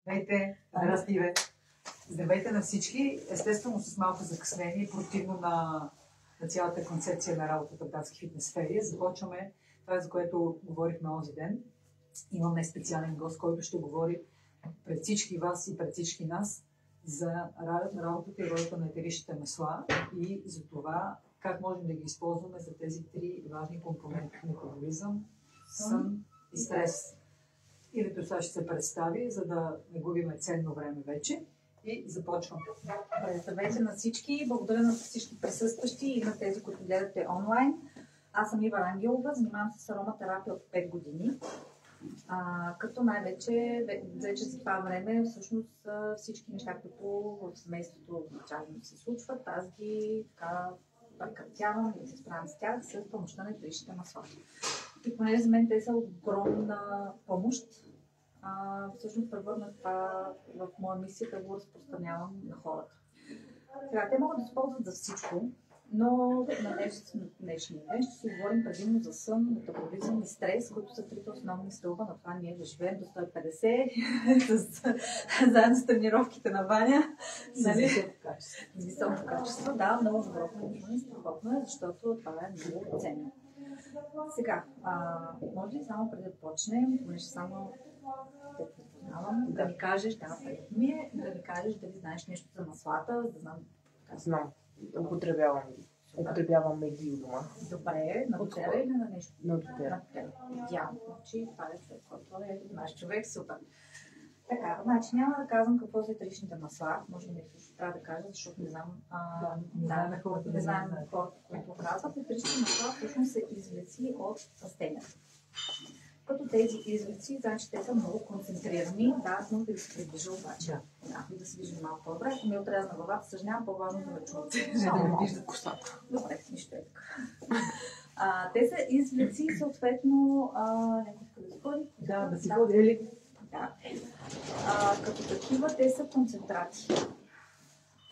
Здравейте, здрасти, бе. Здравейте на всички. Естествено с малко закъснение, противно на цялата концепция на работата в Датски фитнес ферия. Започваме това, за което говорихме онзи ден. Имаме специален гост, който ще говори пред всички вас и пред всички нас за работата и ролята на етеричните масла и за това как можем да ги използваме за тези три важни компоненти – метаболизъм, сън и стрес. Името сега ще се представи, за да не губиме ценно време вече. И започвам. Здравейте на всички. Благодаря на всички присъстващи и на тези, които гледате онлайн. Аз съм Ива Ангелова, занимавам се с ароматерапия от 5 години. Като най-вече за това време всъщност всички неща, които в семейството начално се случват, аз ги така прекратявам и се справям с тях с помощта на етеричните масла. И понеже за мен те са огромна помощ, всъщност превърнах това в моя мисия да го разпространявам на хората. Сега, те могат да се ползват за всичко, но на днешния ден ще си говорим предимно за сън, метаболизъм и стрес, които са трите основни стълба на това ние да живеем до 150, заедно с тренировките на Ваня. С високо качество. С високо качество, да, много добро проучване, страхотно е, защото това е много ценно. Сега, може ли само преди да почнем, понеже само те познавам, да ми кажеш, да ми кажеш дали знаеш нещо за маслата, да знам. Знам. Употребяваме ги у дома. Добре, на вчера или на нещо? На вчера. Идеално. Значи, това е човек, който е наш човек, супер. Така, значи няма да казвам какво са етеричните масла, може би също трябва да кажа, защото не знам, не знаем хората, които казват. Етеричните масла всъщност са извлеци от растенията. Като тези извлеци, значи те са много концентрирани, да, но да се приближа обаче. Да се вижда малко по-добре. Ако ми е отрязана главата, съжнявам, по-важно да ме чувате. Да не виждат косата. Добре, нищо е така. Те са извлеци, съответно, някакъв да ходи. Да си ходи, или? Да. Като такива, те са концентрати.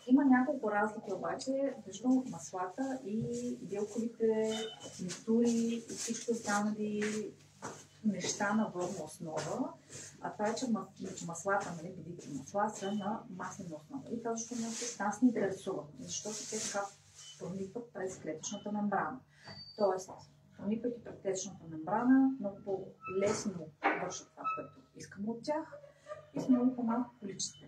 Има няколко разлики обаче между маслата и билковите микстури и всички останали неща на водна основа. Това е, че маслата, белите масла са на маслена основа. И това, защото нас ни интересува, защото те така проникват през клетъчната мембрана. Тоест, прониквайки през клетъчната мембрана, много по-лесно вършат това, което искаме от тях и с много по-малко количество.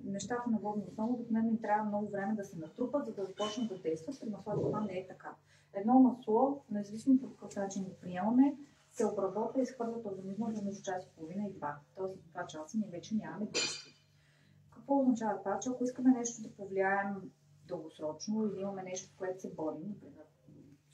Нещата на водна основа обикновено им трябва много време да се натрупат, за да започнат да действат. При маслата това не е така. Едно масло, независимо по какъв начин го приемаме, се обработва и изхвърля от организма за между час и половина и 2. Тоест за 2 часа ние вече нямаме действие. Какво означава това? Че ако искаме нещо да повлияем дългосрочно или имаме нещо, в което се борим, например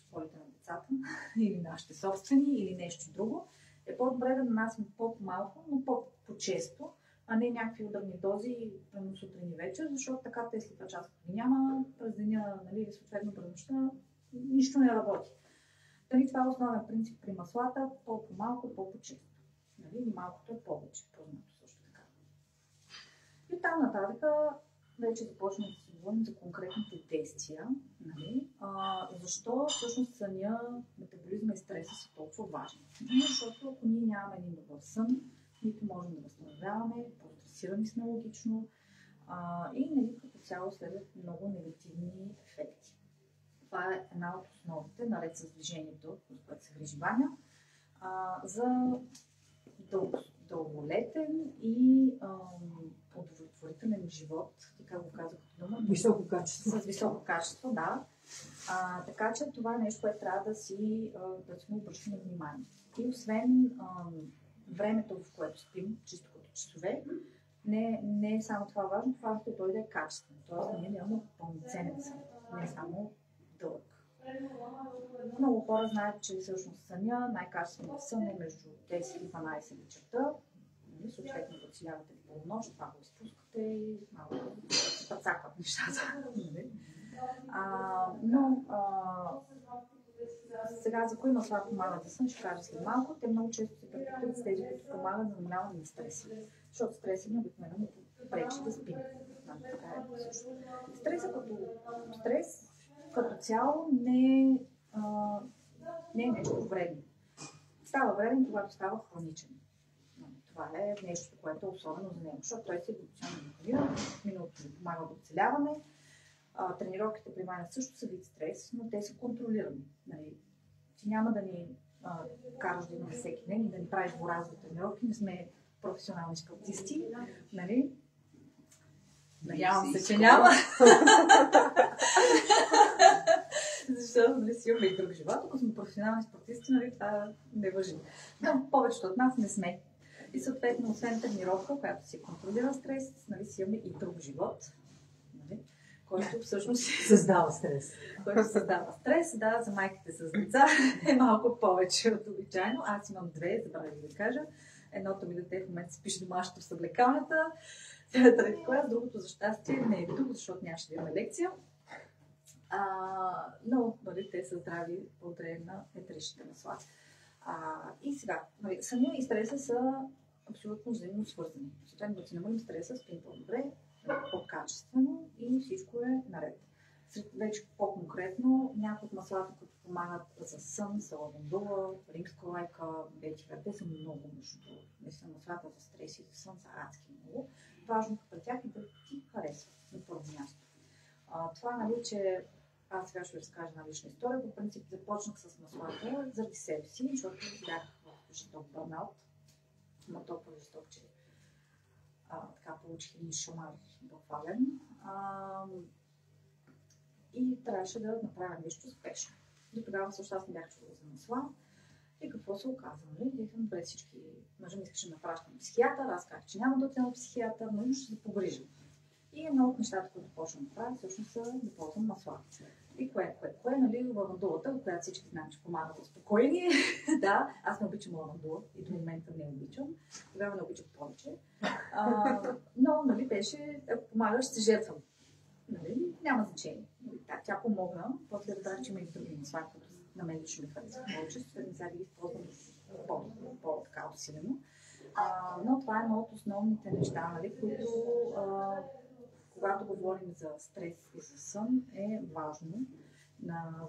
школите на децата, или нашите собствени, или нещо друго, е по-добре да нанасим по-малко, но по-често, а не някакви ударни дози, прямо сутрин и вечер, защото така те след 2 часа няма, през деня, или съответно през нощта, нищо не работи. Това е основен принцип при маслата, по-малко, по-често. Малкото е повече, познато също така. И там нататък вече започваме да се говорим за конкретните действия. Защо всъщност съня, метаболизма и стреса са толкова важни? Защото ако ние нямаме един добър сън, нито можем да възстановяваме, по-стресирани сме логично и като цяло следват много негативни ефекти. Това е една от основите, наред с движението, с което се грижи Ваня, за дълголетен и удовлетворителен живот, така го казах като дума. Високо качество. С високо качество, да. Така че това е нещо, което трябва да сме обръщаме внимание. И освен времето, в което спим, чисто като часове, не е само това важно, това ще дойде качествено. Тоест, ние нямаме пълноценен сън, не само дълъг. Много хора знаят, че всъщност съня, най-качественият сън е между 10 и 12 вечерта. Съответно, да си лягате в полунощ, това го изпускате и малко се пацакват нещата. Сега за кои масла помагат за сън, ще кажа след малко. Те много често се препоръчват с тези, които помагат за намаляване на стреса. Защото стресът ни обикновено пречи да спим. Стрес като цяло не е нещо вредно. Става вредно, когато става хроничен. това е нещо, което е особено за него, защото той се еволюционно мотивира, миналото му помага в оцеляване. Тренировките при мен също са вид стрес, но те са контролирани. Нали? Ти няма да ни караш да имаме всеки ден и да ни правиш дворазови тренировки, не сме професионални спортисти, нали? Надявам се, че няма. Защото нали, си имаме и друг живот, ако сме професионални спортисти, нали, това не важи. Но повечето от нас не сме. И съответно, освен тренировка, която си контролира стрес, нали, си имаме и друг живот, нали, който всъщност създава стрес. Който създава стрес, да, за майките с деца е малко повече от обичайно. Аз имам две, забравих да кажа. Едното ми дете в момента се пише домашното в съблекалнята, трети клас, другото за щастие не е тук, защото нямаше да имаме лекция. Но нали, те са здрави благодарение на етеричните масла. И сега, нали, самия и стреса са абсолютно взаимно свързани. Съответно, да си намалим стреса, спим по-добре, по-качествено и всичко е наред. Вече по-конкретно, някои от маслата, които помагат за сън, са лавандула, римска лайка, ветивер. Те са много между. Наистина, маслата за стрес и за сън са адски много. Важното при тях е да ти харесват на първо място. Това, нали, че аз сега ще ви разкажа една лична история. По принцип започнах с маслата заради себе си, защото бях в жесток бърнаут. Но толкова жесток, че така получих един шамар буквален. И трябваше да направя нещо спешно. До тогава също аз не бях чула за масла. И какво се оказа? Викам, добре, всички мъжа ми искаше да напращам психиатър. Аз казах, че няма да отида на психиатър, но ще се погрижа. И едно от нещата, които почвам да правя, всъщност са да ползвам масла. И кое, нали, лавандулата, която всички знаем, че помага за спокойни. Да, аз не обичам лавандула и до момента не обичам. Тогава не обичам повече. Но, нали, беше, ако помагаш, ще се жертвам. Нали, няма значение. Тя помогна, после разбрах, че има и други масла, които на мен лично ми харесват повече, след сега ги използвам по-така усилено. Но това е едно от основните неща, нали, които когато говорим за стрес и за сън, е важно,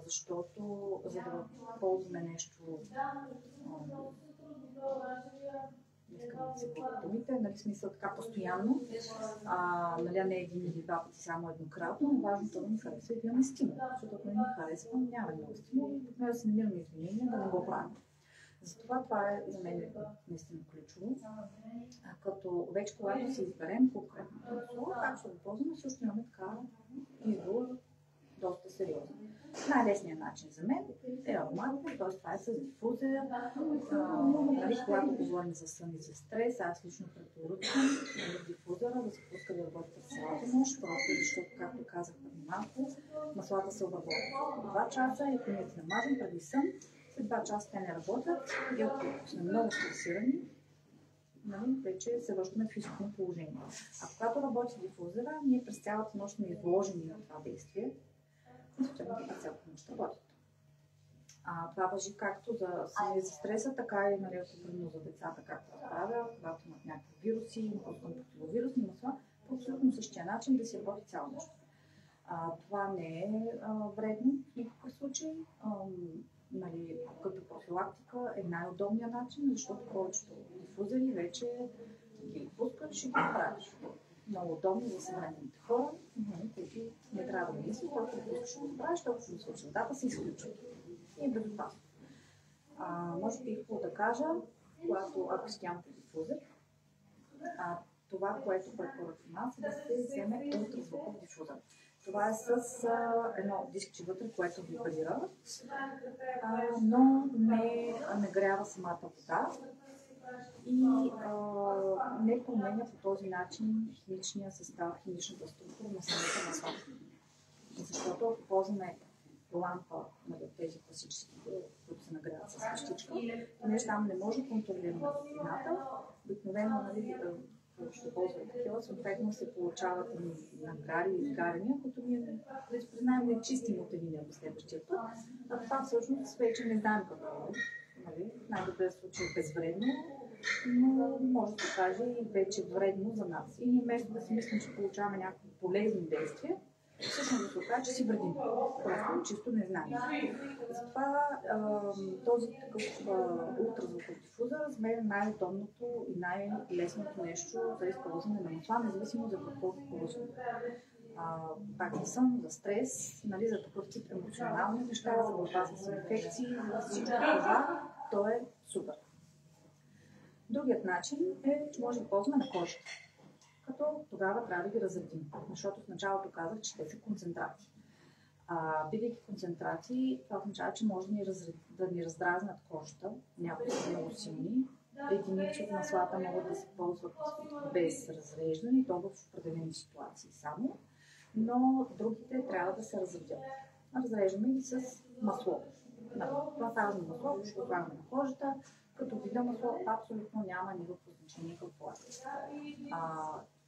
защото за да ползваме нещо, искам да се думите, нали, смисъл така постоянно, нали, не един или два пъти, само еднократно, но важното да ни харесва и да имаме стимул, защото ако не ни харесва, няма много стимул и трябва да си намираме извинения да не го правим. Затова това е за мен наистина ключово. Като вече когато си изберем конкретното масло, как ще го ползваме, също имаме така избор доста сериозен. Най-лесният начин за мен е ароматът, т.е. това е с дифузер. Нали, когато говорим за сън и за стрес, аз лично препоръчвам дифузера да се пуска да работи през цялата нощ, просто защото, както казах преди малко, маслата се обработват 2 часа и ако ние ги намажем преди сън, след 2 часа те не работят и ако сме много стресирани, нали, вече се връщаме в изходно положение. А когато работи дифузера, ние през цялата нощ сме изложени на това действие и съответно през цялата нощ работят. Това важи както за съня за стреса, така и нали, особено за децата, както се правя, когато имат някакви вируси, противовирусни масла, по абсолютно същия начин да си работи цяла нощ. Това не е вредно в никакъв случай. Нали, като профилактика е най-удобният начин, защото повечето дифузери вече ги пускаш и ги правиш. Много удобно за съвременните хора, които не трябва да мислят, когато пускаш да го правиш, толкова да свърши водата, се изключват. И е безопасно. Може би какво да кажа, ако си нямате дифузер, това, което препоръчвам аз, е да се вземе ултразвуков дифузер. Това е с едно дискче вътре, което вибрира, но не нагрява самата вода и не променя по този начин химичния състав, химичната структура на самата масла. Защото ако ползваме лампа, нали, тези класически, които се нагряват с свещичка, понеже там не може да контролираме топлината, обикновено, нали, ще ползваме такива, съответно се получават нагари и изгаряния, които ние да си признаем не чистим от един до следващия път, а това всъщност вече не знаем какво е. Нали? Най-добрият случай е безвредно, но може да се каже и вече вредно за нас. И ние вместо да си мислим, че получаваме някакво полезно действие, всъщност да се окаже, че си вредим. Просто чисто незнание. Затова този такъв ултразвуков дифузър за мен е най-удобното и най-лесното нещо за използване на масла, независимо за какво ползваме. Пак за сън, за стрес, нали, за такъв тип емоционални неща, за борба с инфекции, за всичко това, то е супер. Другият начин е, че може да ползваме на кожата. Като тогава трябва да ги разредим, защото в началото казах, че те са концентрати. Бидейки концентрати, това означава, че може да ни раздразнят кожата, някои са много силни. Единици от маслата могат да се ползват без разреждане, и то в определени ситуации само, но другите трябва да се разредят. Разреждаме ги с масло. Плантажно масло, ще го слагаме на кожата, като вида масло абсолютно няма никакво значение какво е.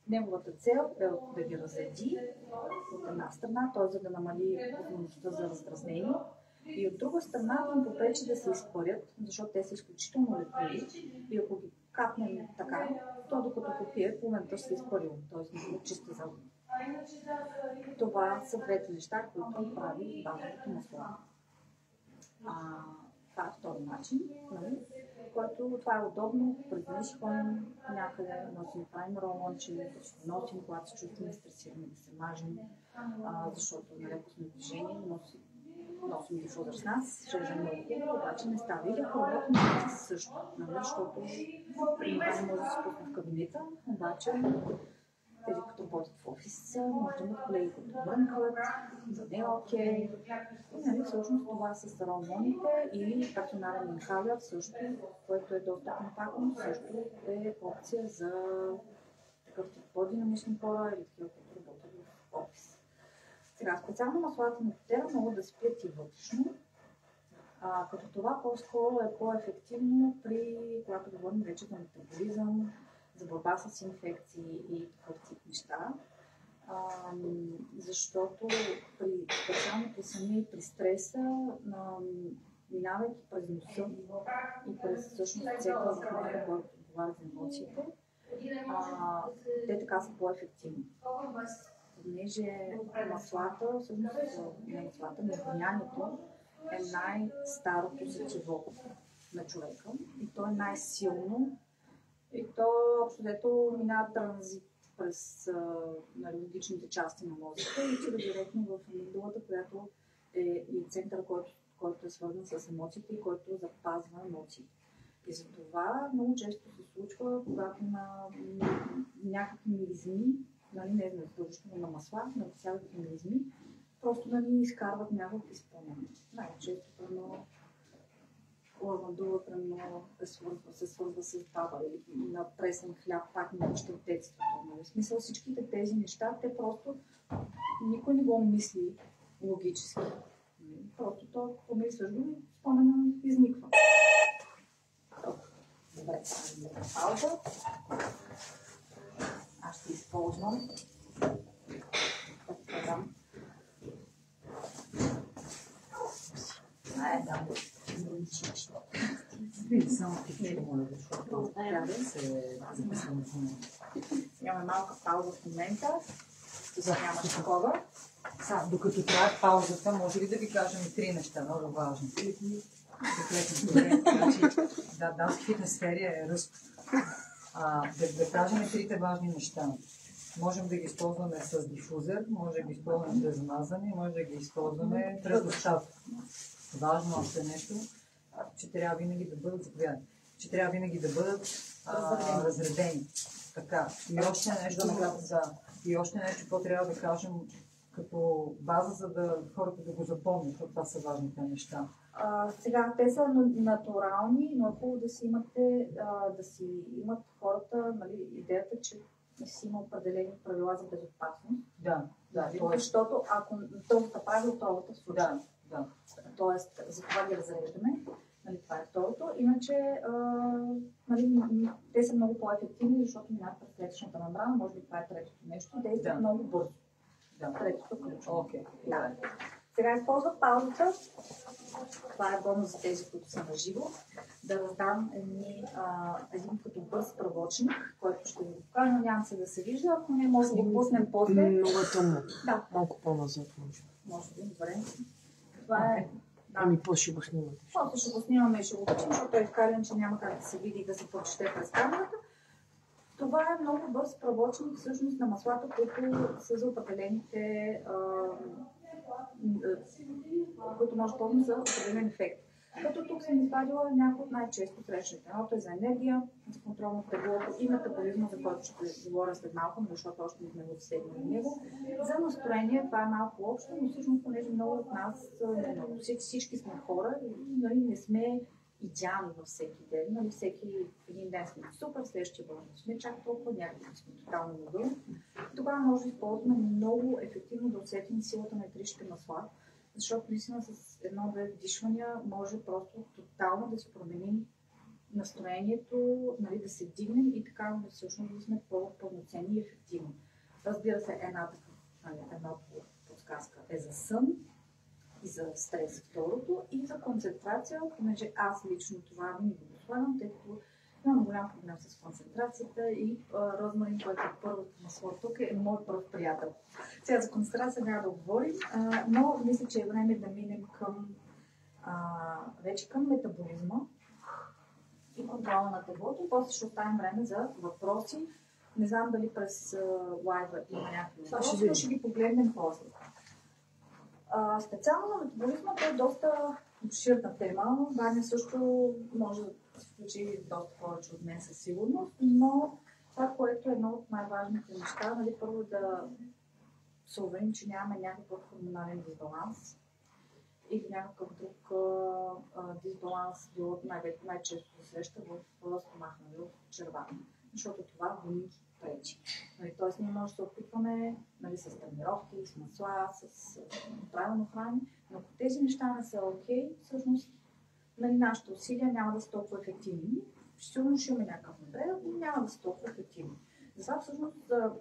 Неговата цел е да ги разреди от една страна, т.е. за да намали възможността за раздразнение, и от друга страна да им попречи да се изпарят, защото те са изключително лекови и ако ги капнем така, то докато попие, момента ще се изпарило, т.е. не е чиста за вода. Това са двете неща, които прави базовото масло. Това е втори начин, нали? Който това е удобно, преди да си ходим някъде, носим, правим ролонче, носим, когато се чувстваме стресирани, да се мажем, защото налеко сме движение, носим дифузър с нас, ще е много хубаво, обаче не става. Или ако работим също, нали? Защото примерно може да се пусне в кабинета, обаче тези, които работят в офиса, може да имат колеги, които мрънкат, да не е окей. Нали, всъщност това с ролоните или персонален инхалер също, което е доста компактно, също е опция за такъв тип по-динамични хора или такива, които работят в офис. Сега, специално маслата на котера могат да спят и вътрешно, като това по-скоро е по-ефективно когато говорим вече за метаболизъм, за борба с инфекции и такъв тип неща. Защото специално при съня и при стреса, минавайки през носа и през всъщност цикъла, за който отговаря за емоциите, те така са по-ефективни. Понеже маслата, всъщност не маслата, но влиянието е най-старото сетиво на човека и то е най-силно. И то общо дето минава транзит през логичните части на мозъка и отива директно в амигдалата, която е и център, който е свързан с емоциите и който запазва емоциите. И затова много често се случва, когато има някакви миризми, нали, не е задължително на масла, но всякакви миризми, просто да ни изкарват някакви спомени. Най-често лавандула се свързва с баба или на пресен хляб, пак не връща в детството. В смисъл всичките тези неща, те просто никой не го мисли логически. Просто то помисляш го и спомена изниква. Добре, пауза. Аз ще използвам Само тихо, моля, защото се записваме в момента. Имаме малка пауза в момента. Нямаш такова. Докато трае паузата, може ли да ви кажем и 3 неща, много важни? Дамски фитнес сфери е ръст. Да кажем 3 важни неща. Можем да ги използваме с дифузер, може да ги използваме без замазане, може да ги използваме през достатък. Важно още нещо, че трябва винаги да бъдат заповядани. Че трябва винаги да бъдат разредени. Така. И още нещо, какво трябва да кажем като база, за да хората да го запомнят, защото това са важните неща. Сега те са натурални, но хубаво да си имат хората, нали, идеята, че си има определени правила за безопасност. Защото ако толкова правило, толкова случва. Тоест, за това ги разреждаме. Нали, това е второто. Иначе, нали, те са много по-ефективни, защото минават през клетъчната мембрана. Може би това е третото нещо. Действат много бързо. Третото ключово. Сега използвах паузата. Това е бонус за тези, които са на живо. Да раздам един като бърз правочник, който ще ви покажа, но няма се да се вижда. Ако не, може да го пуснем после. Много е тъмно. Да. Малко по-назад може. Може би, добре. Това е... Да. Ами, после ще го снимате. После ще го снимаме и ще го качим, защото е вкарен, че няма как да се види и да се прочете през камерата. Това е много бърз правочник всъщност на маслата, които са за определените, които може да ползваме за определен ефект. Като тук съм извадила някои от най-често срещаните. Едното е за енергия, за контролно тегло и метаболизма, за който ще говоря след малко, защото още не сме го засегнали него. За настроение това е малко общо, но всъщност, понеже много от нас, всички сме хора и нали, не сме идеални във всеки ден. Нали, всеки един ден сме супер, следващия може да сме чак толкова, някакви сме тотално могъл. Тогава може да използваме много ефективно да усетим силата на етеричните масла, защото наистина с едно-две вдишвания може просто тотално да си променим настроението, нали, да се дигнем и така да всъщност да сме по-пълноценни и ефективни. Разбира се, една подсказка е за сън и за стрес второто и за концентрация, понеже аз лично това винаги го слагам, тъй като имам голям проблем с концентрацията и розмарин, който е първото масло тук, е мой пръв приятел. Сега за концентрация няма да говорим, но мисля, че е време да минем към вече към метаболизма и контрола на теглото и после ще оставим време за въпроси. Не знам дали през лайва има някакви въпроси, но ще ги погледнем после. Специално на метаболизма е доста обширна тема. Ваня също може да се включи доста повече от мен със сигурност, но това, което е едно от най-важните неща, нали, първо да се уверим, че нямаме някакъв хормонален дисбаланс или някакъв друг дисбаланс, било най-често се среща в стомаха, в червата, защото това винаги пречи. Нали, тоест ние може да се опитваме, нали, с тренировки, с масла, с правилно храни, но ако тези неща не са окей, всъщност нали, нашите усилия няма да са толкова ефективни. Сигурно ще имаме някакъв напредък, но няма да са толкова ефективни. Затова всъщност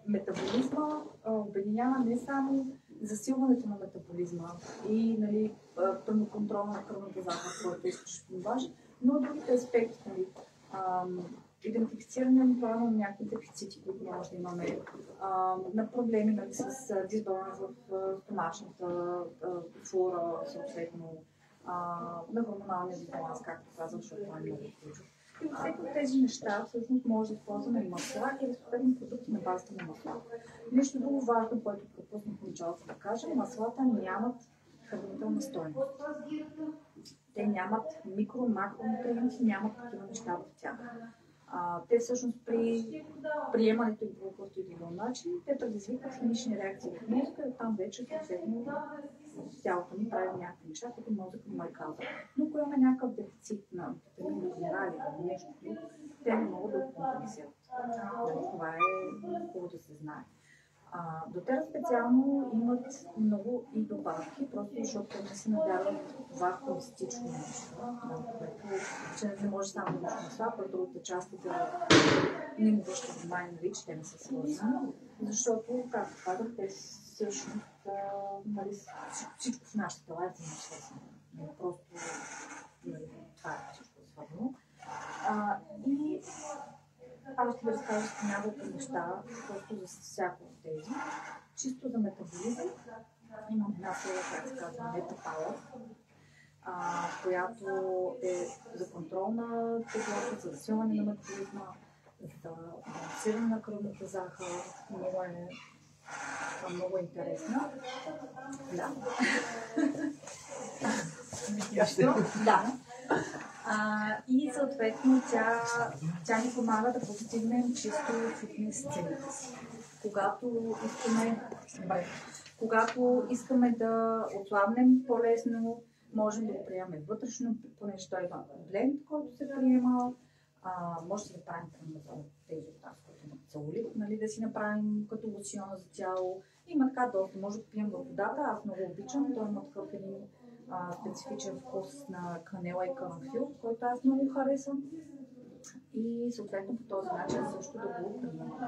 метаболизма обединява не само засилването на метаболизма и нали, контрол на кръвната захар, който е изключително важен, но другите аспекти, нали, идентифициране на някакви дефицити, които може да имаме, на проблеми нали, с дисбаланс в стомашната флора, съответно, на хормоналния дисбаланс, както казвам, защото това е много ключов. И от всеки от тези неща всъщност може да използваме и масла и разпределени продукти на базата на масла. Нещо друго важно, което пропуснах в началото да кажа, маслата нямат хранителна стойност. Те нямат макронутриенти, нямат такива неща в тях. Те всъщност при приемането им по какъвто и да било начин, те предизвикват химични реакции в мозъка и оттам вече съответно тялото ни прави някакви неща, които мозъкът му е казал. Но ако имаме някакъв дефицит на витамини, минерали или нещо друго, те не могат да го компенсират. Това е хубаво да се знае. Дотера специално имат много и добавки, просто защото те не се надяват това холистично нещо, че не може само да масла, а другите части да не му връщат внимание, че те не са свързани. Защото, както казах, те всъщност нали, всичко в нашите тела е взаимосвързано. Просто нали, това е всичко свързано. И аз ще ви разкажа с няколко неща, просто за всяко от тези. Чисто за метаболизъм имам една сила, която се казва Metapala, която е за контрол на теглото, за засилване на метаболизма, за балансиране на кръвната захар. Много интересна. Да. Да. И съответно тя ни помага да постигнем чисто фитнес целите си. Когато искаме да отслабнем по-лесно, можем да го приемем вътрешно, понеже той има бленд, който се приема. Може да правим тези от нас, които имат целулит, нали, да си направим като лосион за тяло. Има така доста, може да пием във водата, аз много обичам, той има такъв един специфичен вкус на канела и карамфил, който аз много харесвам. И съответно по този начин също да го приемам.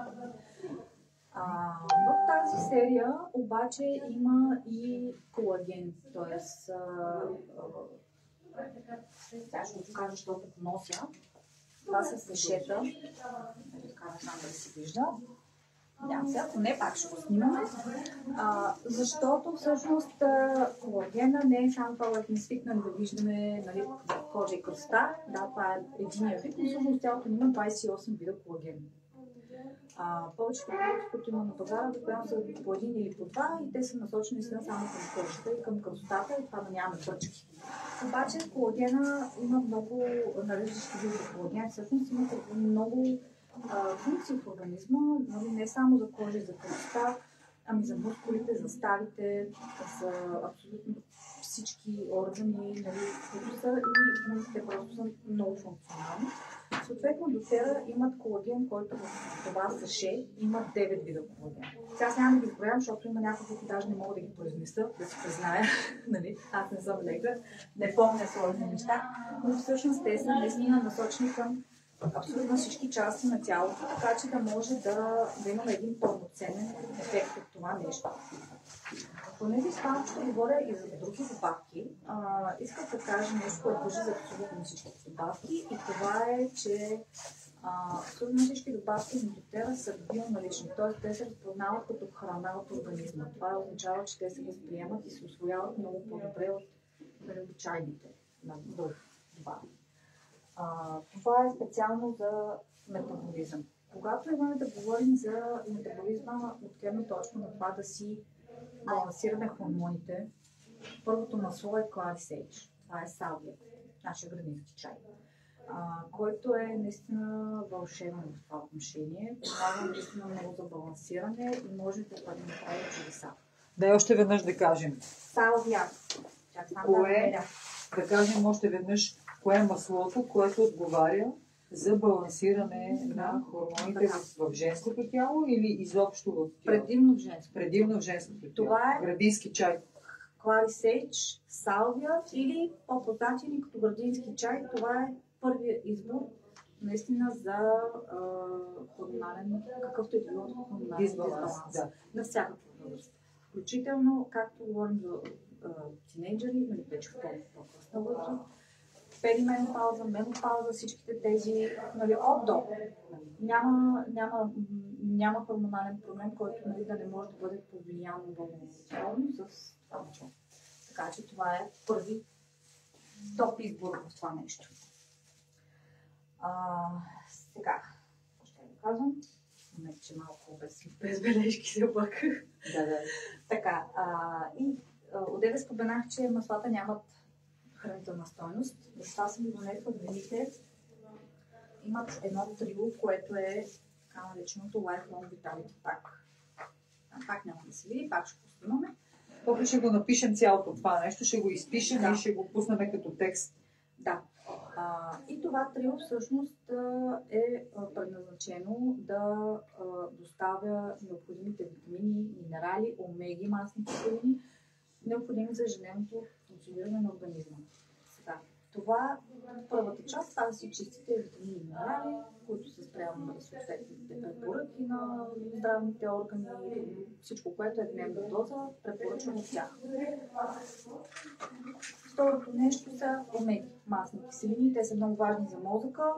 В тази серия обаче има и колаген, т.е. Сега ще го кажа, защото го нося. Това са сашета. Така не знам дали се вижда. Няма сега, не пак ще го снимаме. Защото всъщност колагена не е само това, което не свикнали да виждаме, нали, кожа и кръста. Да, това е единия вид, но всъщност цялото има 28 вида колаген. Повечето продукти, които има на пазара, обикновено са по един или по два и те са насочени само към кожата и към кръстата и това да нямаме пръчки. Обаче колагена има много различни видове колаген. Всъщност има много функции в организма, нали, не само за кожа и за кръста, ами за мускулите, за ставите, за абсолютно всички органи, нали, които са и те просто са много функционални. Съответно, дотера имат колаген, който в това саше има 9 вида колаген. Сега аз няма да ги изброявам, защото има някои, които даже не мога да ги произнеса, да си призная. Нали? Аз не съм лекар, не помня сложни неща, но всъщност те са наистина насочени към абсолютно всички части на тялото, така че да може да имаме един пълноценен ефект от това нещо. Понеже това ще говоря и за други добавки, искам да кажа нещо, което важи за абсолютно всички добавки и това е, че абсолютно всички добавки на дотера са бионалични, т.е. те се разпознават като храна от организма. Това означава, че те се възприемат и се усвояват много по-добре от обичайните на други добавки. Това е специално за метаболизъм. Когато имаме да говорим за метаболизма от гледна точка на това да си балансираме хормоните, първото масло е Clary Sage. Това е салвия, нашия градински чай, който е наистина вълшебен в това отношение. Помага наистина много за балансиране и може да направи чудеса. Да, още веднъж да кажем. Салвия. Да кажем още веднъж, кое е маслото, което отговаря за балансиране на хормоните в женското тяло или изобщо в тяло? Предимно в женското тяло. Това е градински чай. Clary Sage, салвия или по-познати ни като градински чай. Това е първият избор наистина за хормонален, какъвто е било хормонален дисбаланс. Да. На всякаква възраст. Включително, както говорим за тинейджери, нали, вече в по-късна възраст, перименопауза, менопауза, всичките тези, нали, от до. Няма хормонален проблем, който, нали, да не може да бъде повлиян благоприятно с това начало. Така че това е първи топ избор в това нещо. Сега, ще го казвам. Не, че малко без бележки се облаках. Да. Така, и одеве споменах, че маслата нямат хранителна стойност. Затова съм ги донесла в вините. Имат едно трио, което е така нареченото Lifelong Vitality Pack. Пак няма да се види, пак ще го снимаме. После ще го напишем цялото това нещо, ще го изпишем и ще го пуснем като текст. Да. И това трио всъщност е предназначено да доставя необходимите витамини, минерали, омеги, масни киселини, необходими за ежедневното функциониране на организма. Сега, това първата част, това да си чистите витамини и минерали, които са спрямо на съответните препоръки на здравните органи, всичко, което е дневна доза, препоръчвам от тях. Второто нещо са омеги, масни киселини. Те са много важни за мозъка.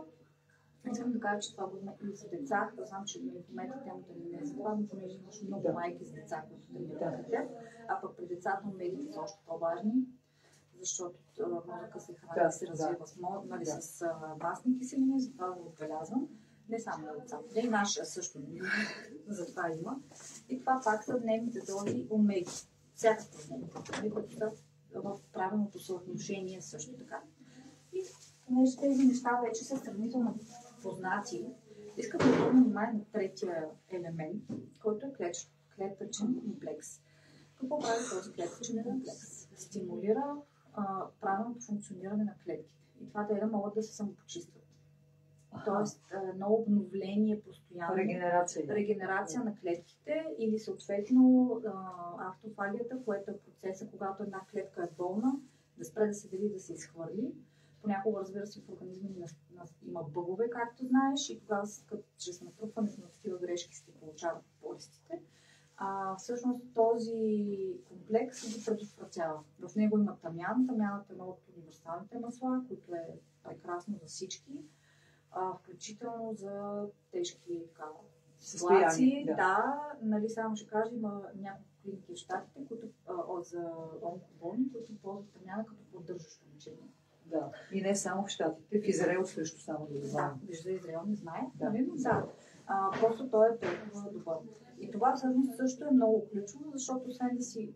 Искам да кажа, че това го има и за деца. Да знам, че в момента темата не е за това, но понеже имаш много майки с деца, които тренират дете. А пък при децата омегите са още по-важни, защото мозъка се храни се развива с масни киселини, затова го отбелязвам. Не само на децата. И наша също за това има. И това пак са дневните дози омеги. Всякакви дневни, които са в правилното съотношение също така. И понеже тези неща вече са сравнително познати, искам да обърна внимание на третия елемент, който е клетъчен комплекс. Какво прави този клетъчен комплекс? Стимулира правилното функциониране на клетките. И това да могат да се самопочистват. Тоест, едно обновление постоянно. Регенерация на клетките или съответно автофагията, което е процеса, когато една клетка е болна, да спре да се дели, да се изхвърли. Понякога, разбира се, в организма има бъгове, както знаеш, и тогава чрез натрупването на такива грешки се получават болестите. Всъщност този комплекс го предотвратява. В него има тамян. Тамянът е едно от универсалните масла, което е прекрасно за всички, включително за тежки ситуации. Да, нали, само ще кажа, има няколко клиники в щатите, които за онкоболни, които ползват тамяна като поддържащо лечение. Да, и не само в щатите, в Израел също само да знам. Да, вижда Израел, не знае. Да. Да. Просто той е толкова добър. И това всъщност също е много ключово, защото освен да си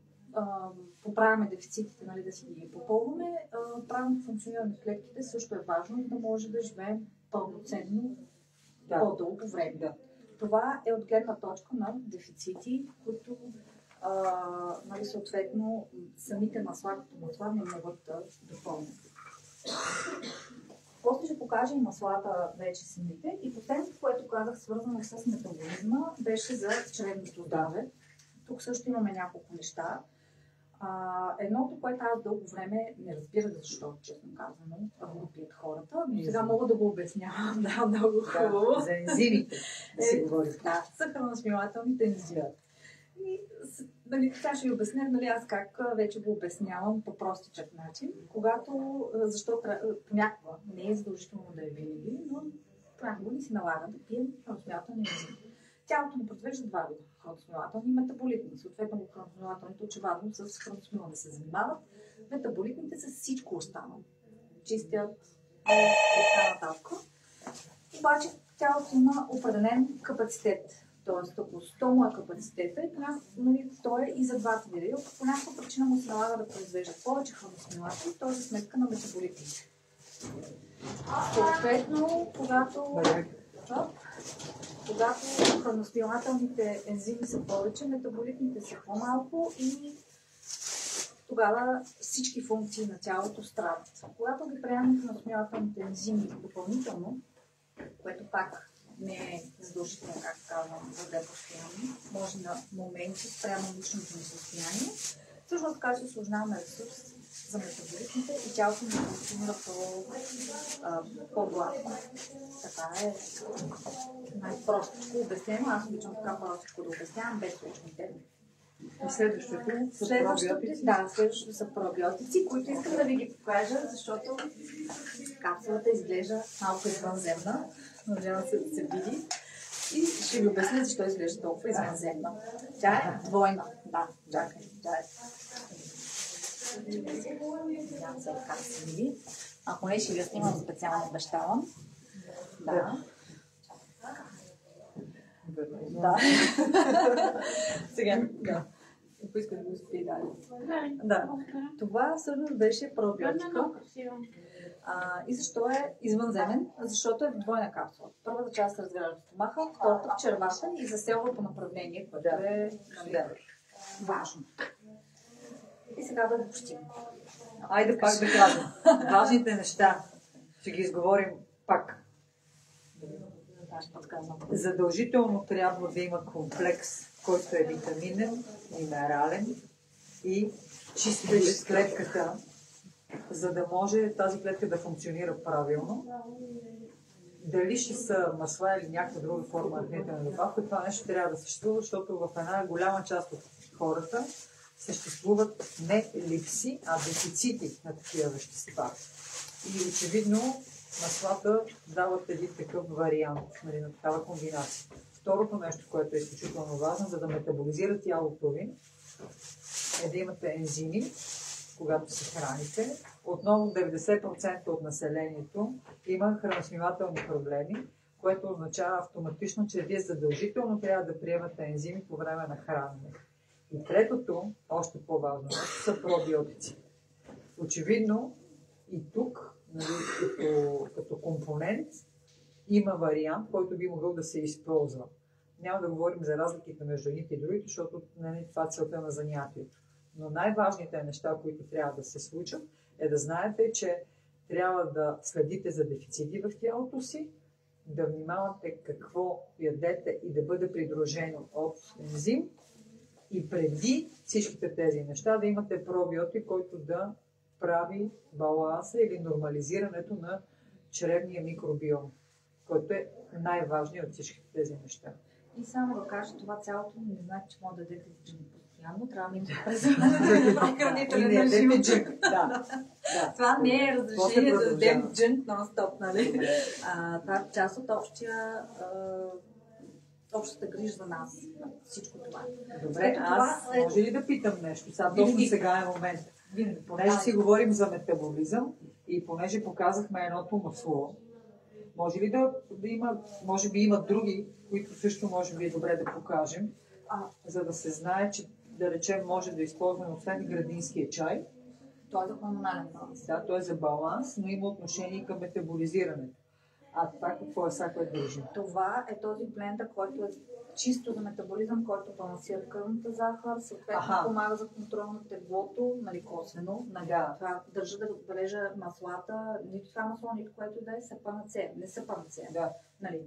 поправяме дефицитите, нали, да си ги попълваме, правилното функциониране на клетките също е важно, за да може да живеем пълноценно по-дълго време. Да. Това е от гледна точка на дефицити, които нали, съответно самите масла като масла не могат да допълнят. После ще покажа и маслата вече самите. И последното, което казах, свързано с метаболизма, беше за чревното здраве. Тук също имаме няколко неща. Едното, което аз дълго време не разбирах защо, честно казано, го пият хората, но сега мога да го обяснявам. Да, много хубаво. За ензимите си говорих. Да, за храносмилателните ензими. И нали, сега ще ви обясня, нали, аз как вече го обяснявам по простичък начин, защото понякога не е задължително да е винаги, но понякога ни се налага да пием храносмилателни ензими. Тялото ни произвежда два вида храносмилателни и метаболитни. Съответно, храносмилателните очевадно с храносмилане се занимават. Метаболитните с всичко останало. Чистят и така нататък. Обаче тялото има определен капацитет. Тоест, ако 100 му е капацитета, нали, той е и за двата вида. И по някаква причина му се налага да произвежда повече храносмилатори, то е за сметка на метаболитните. Съответно, когато храносмилателните ензими са повече, метаболитните са по-малко и тогава всички функции на тялото страдат. Когато ги приемем храносмилателните ензими допълнително, което пак не е задължително, както казвам, за да е постоянно, може на моменти спрямо личното ни състояние, всъщност така се осложняваме ресурс за метаболитните и тялото ни функционира по-гладко. Така е най-просто обяснено. Аз обичам така по-всичко да обяснявам без точни термини. И следващото са пробиотици, които искам да ви ги покажа, защото капсулата изглежда малко извънземна. Надявам се да се види. И ще ви обясня защо изглежда толкова извънземна. Тя е двойна. Да, чакай. Тя е. Надявам се как се види. Ако не, ще ви снимам специално, обещавам. Да. Да. Сега, да. Ако иска да го успее, да. Това всъщност беше пробиотика. И защо е извънземен? Защото е в двойна капсула. Първата част се разгражда в стомаха, втората в червата и заселва по направление, което е важно. И сега да обобщим. Айде пак да кажем. Важните неща ще ги изговорим пак. Задължително трябва да има комплекс, който е витаминен, минерален и чистещ клетката, за да може тази клетка да функционира правилно. Дали ще са масла или някаква друга форма на хранителна добавка, това нещо трябва да съществува, защото в една голяма част от хората съществуват не липси, а дефицити на такива вещества. И очевидно маслата дават един такъв вариант, нали, на такава комбинация. Второто нещо, което е изключително важно, за да метаболизира тялото ви, е да имате ензими, когато се храните. Отново 90% от населението има храносмилателни проблеми, което означава автоматично, че вие задължително трябва да приемате ензими по време на хранене. И третото, още по-важно, са пробиотици. Очевидно и тук, нали, като компонент, има вариант, който би могъл да се използва. Няма да говорим за разликите между едните и другите, защото не това е целта на занятието. Но най-важните неща, които трябва да се случат, е да знаете, че трябва да следите за дефицити в тялото си, да внимавате какво ядете и да бъде придружено от ензим. И преди всичките тези неща да имате пробиотик, който да прави баланса или нормализирането на чревния микробиом, който е най-важният от всичките тези неща. И само да кажа, това цялото не значи, че може да дадете джин постоянно, трябва да имате И хранителен не режим. ядете джънк. Да. Това не е разрешение да продължава. дадем джънк нон-стоп, нали? Това е част от общата грижа за нас. Всичко това. Добре, Ето аз това е- може ли да питам нещо? Сега, Винаги. точно сега е момент. Винаги. Понеже си говорим за метаболизъм и понеже показахме едното масло, може ли да има, може би има други, които също може би е добре да покажем, за да се знае, че да речем може да използваме освен градинския чай, Той е за хормонален баланс. да, той е за баланс, но има отношение към метаболизирането. А това какво е сега, което държи? Това е този блендър, който е чисто за метаболизъм, който балансира кръвната захар, съответно помага за контрол на теглото, нали, косвено. Нали, Да. това държа да отбележа маслата, нито това масло, нито което да е, са панацея. Не са панацея. Да. Нали,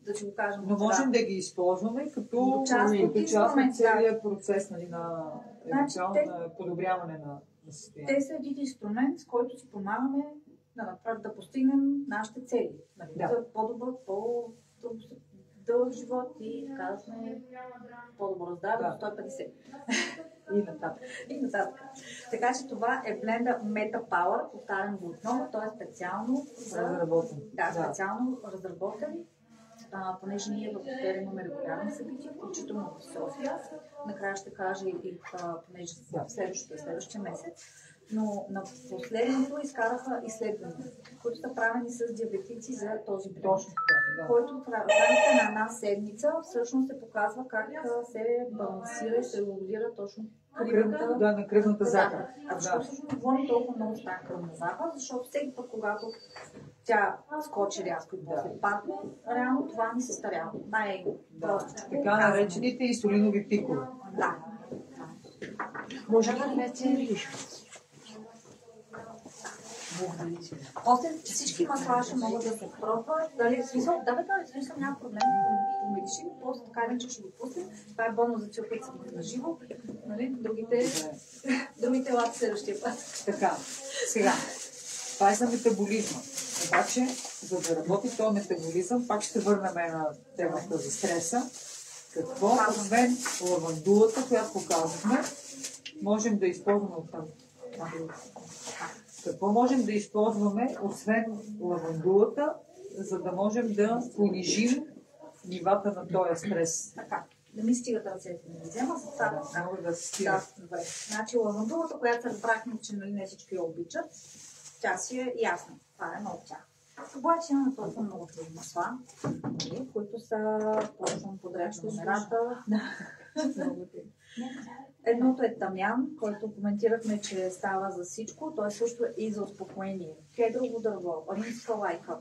да си го кажем. Но можем да ги използваме като част от целия процес, нали, на евентуално подобряване на състоянието. Те са един инструмент, с който си помагаме да постигнем нашите цели. Нали, за по-добър, по-дълъг живот и така да сме по-добро здраве до 150. И нататък. Така че това е бленда Meta Power, повтарям го отново, той е специално разработен. Да, специално разработен. Понеже ние в Хотел имаме регулярни събития, включително в София. Накрая ще кажа и понеже следващия месец. Но на последното изкараха изследвания, които са правени с диабетици за този бренд. Който в рамките на една седмица всъщност се показва как се балансира и се регулира точно на кръвната захар. Защо всъщност говорим толкова много с тази кръвна захар? Защото всеки път, когато тя скочи рязко и после падне, реално това ни се старява. Така наречените инсулинови пикове. Да. Може ли да не цениш? После всички масла ще могат да се пробват. Дали смисъл, смисъл няма проблем. Помириш и после така иначе ще го пуснем. Това е бонус за тия, които са на живо. Нали? Другите лапи следващия път. Така, сега. Това е за метаболизма. Обаче, за да работи този метаболизъм, пак ще върнем на темата за стреса. Какво, освен лавандулата, която показахме, можем да използваме от там? Какво можем да използваме, освен лавандулата, за да можем да понижим нивата на този стрес? Така, да ми стигат ръцете, не ги взема, за това Могат да се стигат. Да, добре. Значи лавандулата, която се разбрахме, че нали, не всички я обичат, тя си е ясна. Това е много тях. Обаче имаме толкова много други масла, които са почвам подред номерата. Едното е тамян, който коментирахме, че става за всичко. Той също е и за успокоение. Кедрово дърво, римска лайка,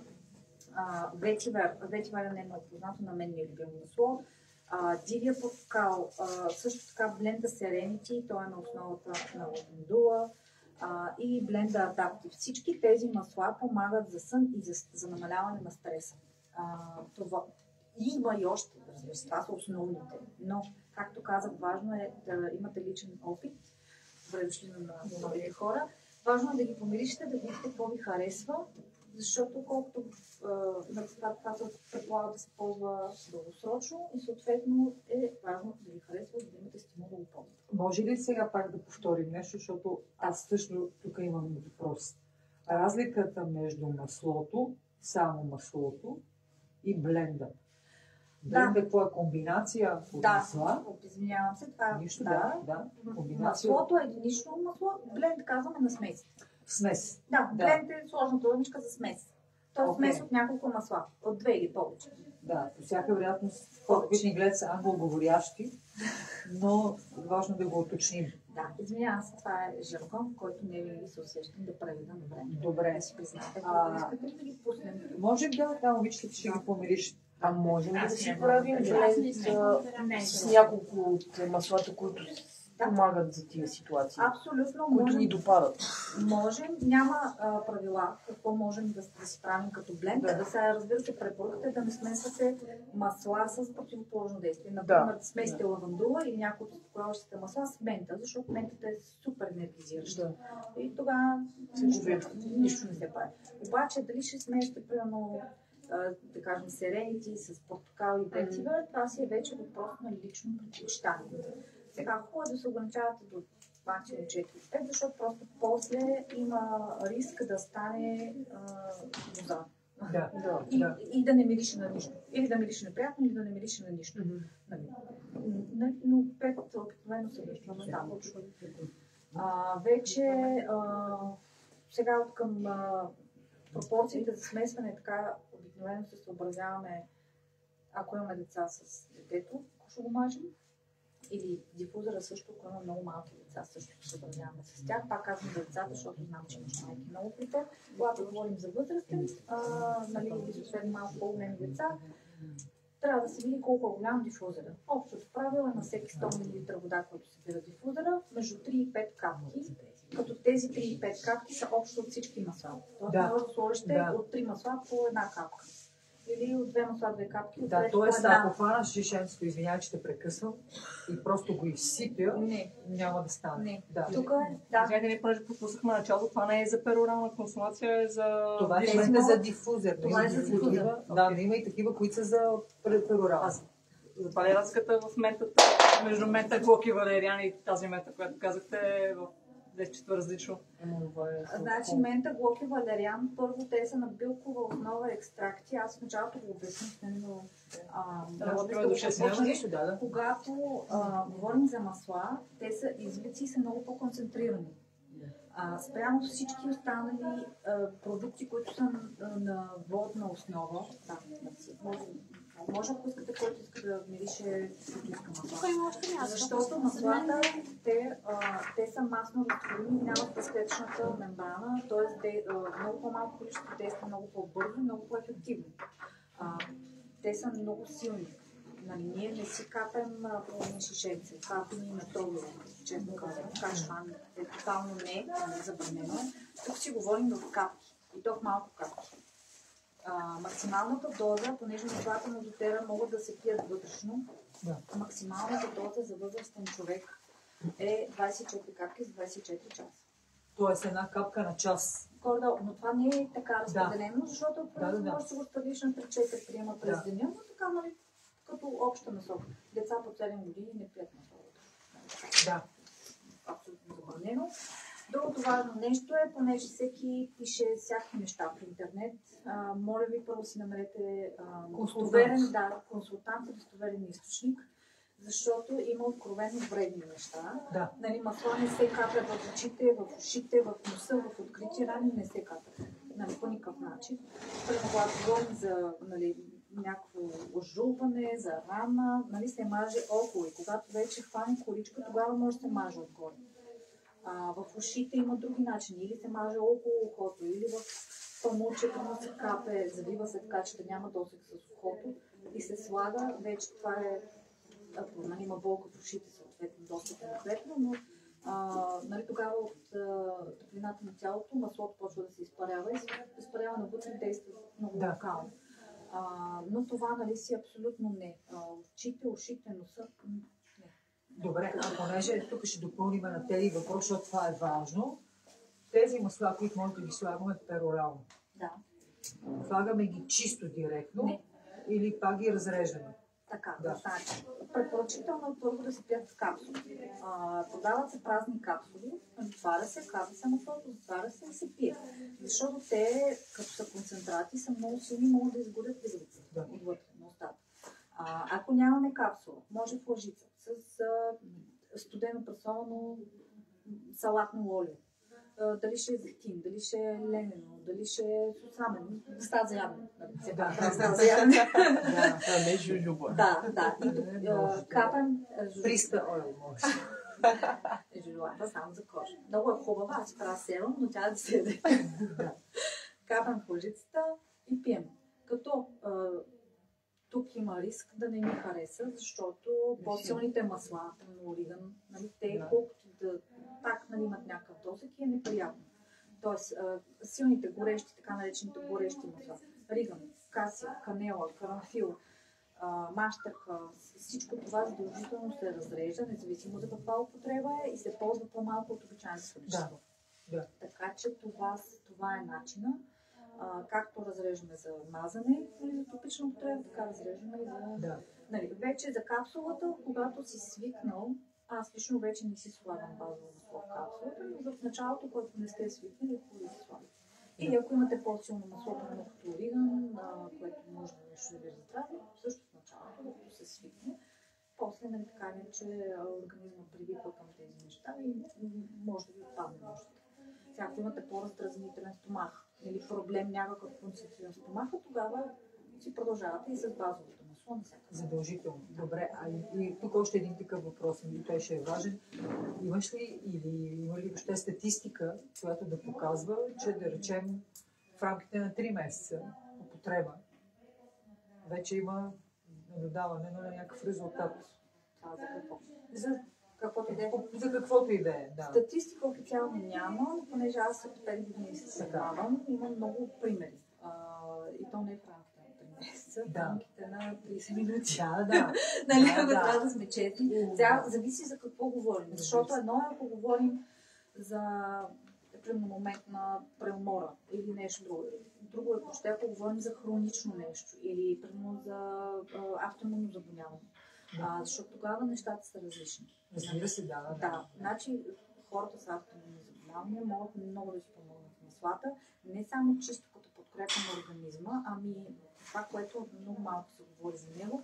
ветивер. Ветивер не е много познато, на мен ми е любимо масло. Дивия портокал, също така бленда Serenity, той е на основата на лавандула. И бленда Адаптив. Всички тези масла помагат за сън и за намаляване на стреса. Това. И има и още, разбира се, това са основните. Но, както казах, важно е да имате личен опит, добре дошли на новите хора. Важно е да ги помиришете, да видите какво ви харесва, защото колкото това се предполага да се ползва дългосрочно и съответно е важно да ви харесва, за да имате стимул да го ползвате. Може ли сега пак да повторим нещо, защото аз също тук имам въпрос. Разликата между маслото, само маслото и бленда. Бленда какво е комбинация от масла? Извинявам се, това е. Нищо, да. Комбинация. Маслото е единично масло, бленд казваме на смес. Смес. Да, бленд е сложната думичка за смес. Той е смес от няколко масла, от 2 или повече. Да, по всяка вероятност, които ни гледат са англоговорящи, но важно да го уточним. Да, извинявам се, това е жаргон, който не винаги се усещам да преведа на време. Добре. Да си признаете, искате ли да ги пуснем? Можем да, момичета ще ги помириш. А можем да си правим бленд с няколко от маслата, които помагат за тия ситуации? Абсолютно. Които ни допадат. Можем, няма правила какво можем да си правим като бленд. Да сега, разбира се, препоръката е да не смесвате масла с противоположно действие. Например, да смесите лавандула или някои от успокояващите масла с мента, защото ментата е супер енергизираща. И тогава нищо не се прави. Обаче, дали ще смесите, примерно, да кажем, серенити, с портокал и ветивер, това си е вече въпрос на лично предпочитание. Сега хубаво да се ограничавате до 4-5, защото просто после има риск да стане вода. И да не мирише на нищо. Или да мирише неприятно, или да не мирише на нищо. Но 5 обикновено се вижда. Вече сега от към пропорциите за смесване, така обикновено се съобразяваме, ако имаме деца с детето, ако ще го мажем, или дифузора също, ако има много малки деца, също се съобразяваме с тях. Пак казвам за децата, защото знам, че имаш майки много при теб. Когато говорим за възрастен, или съответно малко по-големи деца, трябва да се види колко е голям дифузора. Общото правило е на всеки 100 мл вода, който се бира дифузора, между 3 и 5 капки, като тези 3 и 5 капки са общо от всички масла. Тоест може да сложите от 3 масла по една капка. Или от 2 масла 2 капки. Да, т.е. ако хванаш шишенцето, извинявай, че те прекъсвам, и просто го изсипя, няма да стане. Не. Да. Тук е, Извинете ми, понеже пропуснахме началото, това не е за перорална консумация, е за... Това е за дифузер. Това е за дифузер. Да, но има и такива, които са за перорална. Затова ли разликата в ментата, между мента, глок и валериан и тази мента, която казахте, в нещо различно? Значи мента, глок и валериан, първо те са на билкова основа екстракти. Аз в началото го обясних, но когато говорим за масла, те са извици и са много по-концентрирани. Спрямо всички останали продукти, които са на водна основа, може ако искате, който иска да мирише, който иска масла. Защото маслата, те са масно разтворими, нямат през клетъчната мембрана, т.е. много по-малко количество действа, много по-бързо и много по-ефективно. Те са много силни. Ние не си капем половин шишенце, капем и метрове, честно казвам, кашван е тотално не забранено. Тук си говорим в капки, и то в малко капки. Максималната доза, понеже маслата на дотера могат да се пият вътрешно, максималната доза за възрастен човек е 24 капки за 24 часа. Тоест една капка на час. Но това не е така разпределено, защото просто може да се го ставиш на 3-4 приема през деня, но така, нали, като обща насока. Деца по 7 години не пият маслото. Да. Абсолютно забранено. Другото важно нещо е, понеже всеки пише всякакви неща в интернет, моля ви първо си намерете консултант и достоверен източник, защото има откровено вредни неща. Да. Нали, масло не се капят в очите, в ушите, в носа, в открити рани не се капят. Нали, по никакъв начин. Първо, когато говорим за някакво ожулване, за рана, нали, се маже около и когато вече хване количка, тогава може да се маже отгоре. В ушите има други начини. Или се маже около ухото, или в памучето му се капе, завива се така, че да няма досег с ухото и се слага. Вече това е, ако нали, има болка в ушите, съответно, доста конкретно, но нали, тогава от топлината на тялото маслото почва да се изпарява и се изпарява навътре, действа много локално. Но това нали, си абсолютно не. Очите, ушите, носа. Добре, понеже тук ще допълним на тези въпрос, защото това е важно. Тези масла, които може да ги слагаме перорално. Да. Слагаме ги чисто директно или пак ги разреждаме? Така, значи. Препоръчително е първо да се пият в капсули. Продават се празни капсули, затваря се, казва се маслото, затваря се и се пие. Защото те, като са концентрати, са много силни, могат да изгорят визицата отвътре на устата. Ако нямаме капсула, може в лъжица с студено пресолено салатно олио. Дали ще е зехтин, дали ще е ленено, дали ще е сусамен, става за ядене. Да, не жужуба. Да. Капем Приста ойл може. Жужубата само за кожа. Много е хубава, аз правя серум, но тя да се яде. Капем в лъжицата и пием. Като тук има риск да не ми хареса, защото по-силните масла, на ориган, нали, те колкото да пак нали, имат някакъв досек и е неприятно. Тоест, силните горещи, така наречените горещи масла, ориган, касия, канела, карамфил, мащаха, всичко това задължително се разрежда, независимо за каква употреба е и се ползва по-малко от обичайното количество. Да. Така че това е начина. Както разреждаме за мазане, нали, за топична употреба, така разреждаме и за... Да. Нали, вече за капсулата, когато си свикнал, аз лично вече не си слагам базово масло в капсулата, но в началото, когато не сте свикнали, е хубаво да си слагате. Или ако имате по-силно масло, примерно като ориган, което може да нещо да ви раздрави, също в началото, докато се свикне, после нали, така не, че организма привиква към тези неща и може да ви отпадне нуждата. Сега, ако имате по-раздразнителен стомах или проблем някакъв концентриран стомаха, тогава си продължавате и с базовото масло на всяка. Задължително. Добре, и тук още един такъв въпрос, и той ще е важен. Имаш ли или има ли въобще статистика, която да показва, че да речем в рамките на 3 месеца употреба вече има наблюдаване на някакъв резултат? Това за какво? За каквото и да е. За каквото и да е, да. Статистика официално няма, но понеже аз от 5 години се занимавам, има много примери. И то не е в рамките на 3 месеца, в рамките на 30 минути. Да. Нали, ако трябва да сме честни. Сега зависи за какво говорим. Защото едно е, ако говорим за примерно момент на преумора или нещо друго. Друго е, въобще ако говорим за хронично нещо или примерно за автоимунно заболяване. Защото тогава нещата са различни. Разбира се, да. Да, значи хората с автоимунни заболявания могат много да си помогнат в маслата, не само чисто като подкрепа на организма, ами това, което много малко се говори за него,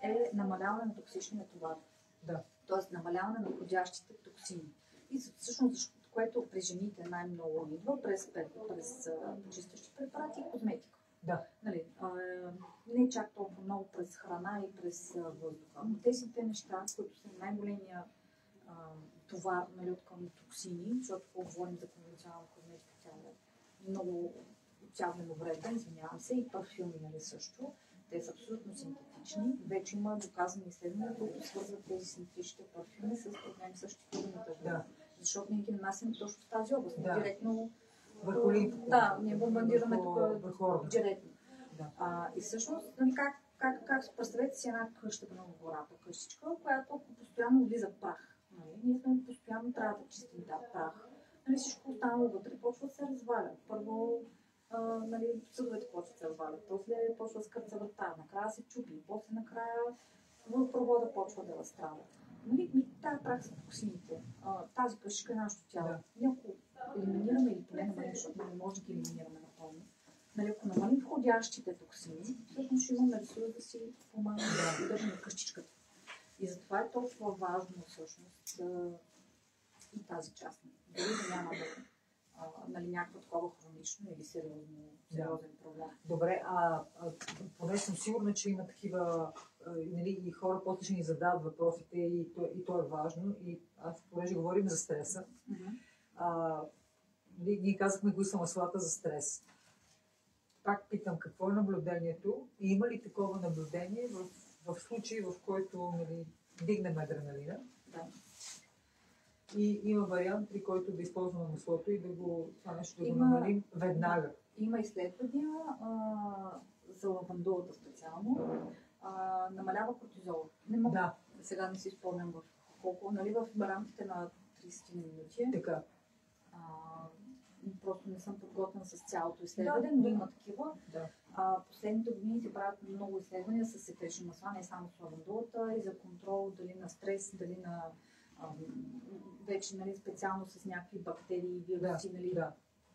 е намаляване на токсичния товар. Да. Тоест намаляване на ходящите токсини. И всъщност, което при жените най-много идва през чистещи препарати и козметика. Да. Нали, не чак толкова много през храна и през въздуха. Но тези две неща, които са най-големия товар нали, от към токсини, защото ако говорим за конвенционална козметика, тя е много отявлено вредна, извинявам се, и парфюми нали, също. Те са абсолютно синтетични. Вече има доказани изследвания, които свързват тези синтетични парфюми с проблеми с щитовидната жлеза. Да. Защото ние ги нанасяме точно в тази област. Да. Директно върху лимфата. Да, ние бомбардираме тук директно. Да. И всъщност, нали, как представете си една къща на гората, къщичка, която постоянно влиза прах. Нали? Ние сме постоянно трябва да чистим тази прах. Нали, всичко останало вътре почва да се разваля. Първо, нали, съдовете почват да се развалят, после почва да скърца врата, накрая се чупи, после накрая водопровода почва да разстрада. Нали, тази прах са токсините. Тази къщичка е нашето тяло. Да. Ако елиминираме или поне намалим, защото не може да ги елиминираме напълно. Нали, ако намалим входящите токсини, всъщност ще имаме ресурс да си помагаме да поддържаме къщичката. И затова е толкова важно всъщност и тази част. Дали да няма нали, някакво такова хронично или сериозен проблем. Добре, поне съм сигурна, че има такива нали, и хора после ще ни задават въпросите и то е важно. И аз понеже говорим за стреса, ние казахме кои са маслата за стрес. Пак питам, какво е наблюдението и има ли такова наблюдение в случай, в който нали, дигнем адреналина? Да. И има вариант, при който да използваме маслото и това нещо да го намалим веднага. Има изследвания за лавандулата специално. Намалява кортизола. Не мога сега не си спомням в колко, нали в рамките на 30 минути. Така. Просто не съм подготвена с цялото изследване, но има такива. Да. Последните години се правят много изследвания с етични масла, не само с лавандулата, и за контрол дали на стрес, дали на вече нали, специално с някакви бактерии, вируси, нали,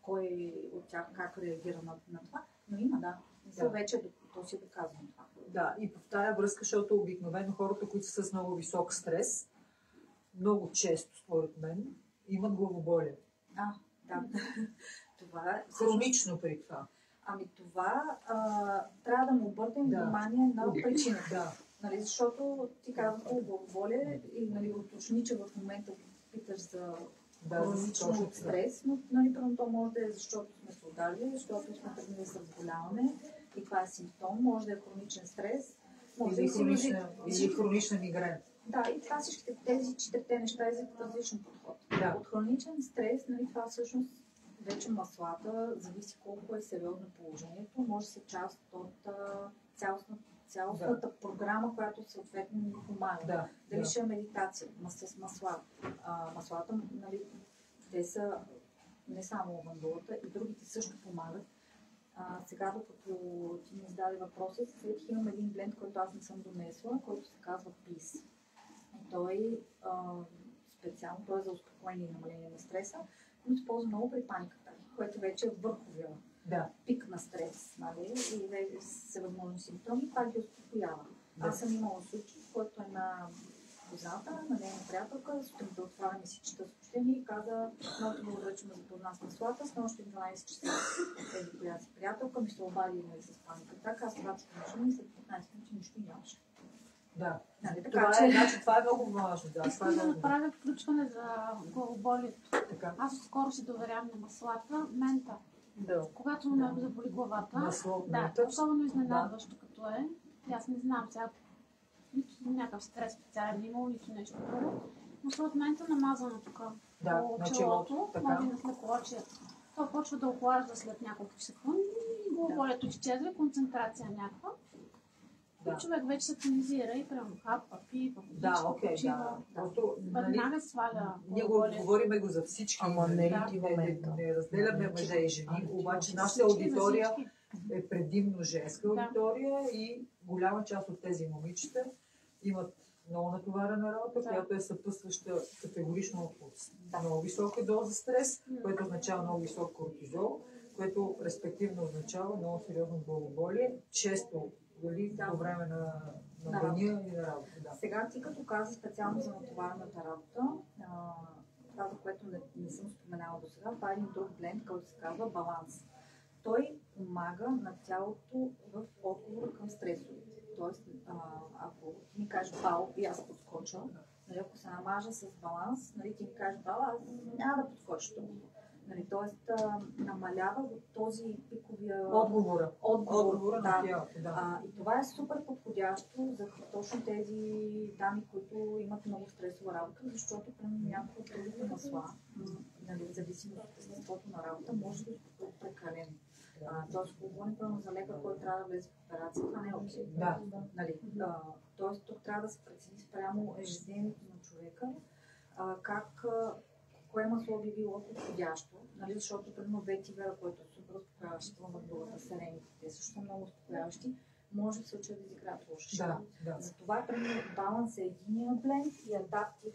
кой от тях как реагира на това. Но има, вече то си е доказано това. Да, и в тая връзка, защото обикновено хората, които са с много висок стрес, много често, според мен, имат главоболие. Да. Това хронично при това. Ами това трябва да му обърнем внимание на причината. Да. Нали, защото ти казваш главоболие и нали, уточни, че в момента питаш за хронично стрес, но нали, то може да е защото сме се ударили, защото сме тръгнали с разболяване и това е симптом, може да е хроничен стрес, може или хронична мигрена. Да, и това всичките тези 4 неща изискват различен подход. Да. От хроничен стрес, нали, това всъщност вече маслата, зависи колко е сериозно положението, може да се част от цялостната програма, която съответно ни помага. Дали ще е медитация, с масла. Маслата, нали, те са не само лавандулата, и другите също помагат. Сега, докато ти ми зададе въпроса, сетих имам един бленд, който аз не съм донесла, който се казва Peace. Той специално той е за успокоение и намаление на стреса, но се ползва много при паниката, което вече е върховия пик на стрес, нали? И вече са възможни симптоми, пак ги успокоява. Аз съм имала случай, в който една позната, на нейна приятелка, сутринта отваря ми си чета съобщение и каза: много ти благодаря, че ме запозна с маслата, с нощи в 12 часа тези коя си приятелка ми се обади с паниката. Аз това се машина и след 15 минути нищо нямаше. Да. Нали, Това е много важно. Да, искам да направя включване за главоболието. Аз скоро си доверявам на маслата, мента. Да. Когато ме заболи главата, масло, особено изненадващо като е. Аз не знам сега, нито някакъв стрес специален имал, нито нещо друго. Но от мента намазано тук по челото, може да сме колочия. То почва да охлажда след няколко секунди и главоболието изчезва, концентрация някаква. И човек вече се тонизира и прямо хапа, пива, почива. Веднага сваля. Ние говориме го за всички. Ама не и момента. Не разделяме мъже и жени, обаче нашата аудитория е предимно женска аудитория и голяма част от тези момичета имат много натоварена работа, която е съпътстваща категорично от много висока доза стрес, което означава много висок кортизол, което респективно означава много сериозно главоболие, често по време на деня и на работа. Да. Сега ти като каза специално за натоварената работа, това, за което не съм споменала до сега, това е един друг бленд, който се казва Баланс. Той помага на тялото в отговора към стресовете. Тоест, ако ти ми кажеш бал и аз подскоча, нали, ако се намажа с Баланс, нали, ти ми кажеш бал, аз няма да подскоча толкова. Нали, тоест, намалява този пиковия отговор на тялото. И това е супер подходящо за точно тези дами, които имат много стресова работа, защото примерно някои от другите масла, нали, в зависимост от естеството на работа, може да бъде прекалено. Тоест, ако говорим за лекар, който трябва да влезе в операция, това не е окей. Нали, тоест, тук трябва да се прецени спрямо ежедневието на човека, кое масло би било подходящо, нали, защото примерно ветивера, който е супер успокояващи, ламандулата, серените, те също са много успокояващи, може в случая да изиграят лоша шега. Затова, примерно, Баланс е единия бленд и Адаптив,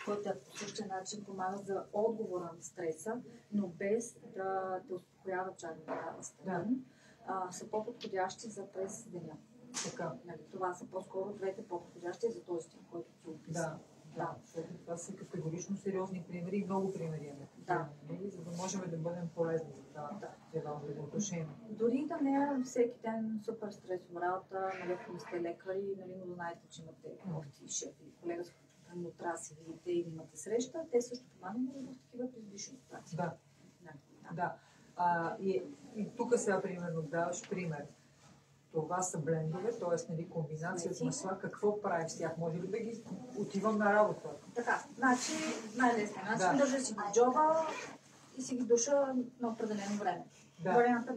който е по същия начин помага за отговора на стреса, но без да те успокоява чак да стане, са по-подходящи за през деня. Нали, това са по-скоро двете по-подходящи за този тип, който ти описа. Защото това са категорично сериозни примери и много примери имаме. За да можем да бъдем полезни за това взаимоотношение. Дори да не е всеки ден супер стресова работа, нали, ако не сте лекари, нали, но знаете, че имате гости, шеф или колега, с който трябва да се видите и имате среща, те също помагат в такива епизодични ситуации. И тук сега примерно даваш пример. Това са блендове, т.е. нали, комбинация от масла. Какво правим с тях? Може ли да ги отивам на работа? Така, значи най-лесният начин държа си го в джоба и си ги душа на определено време. Вариант 1.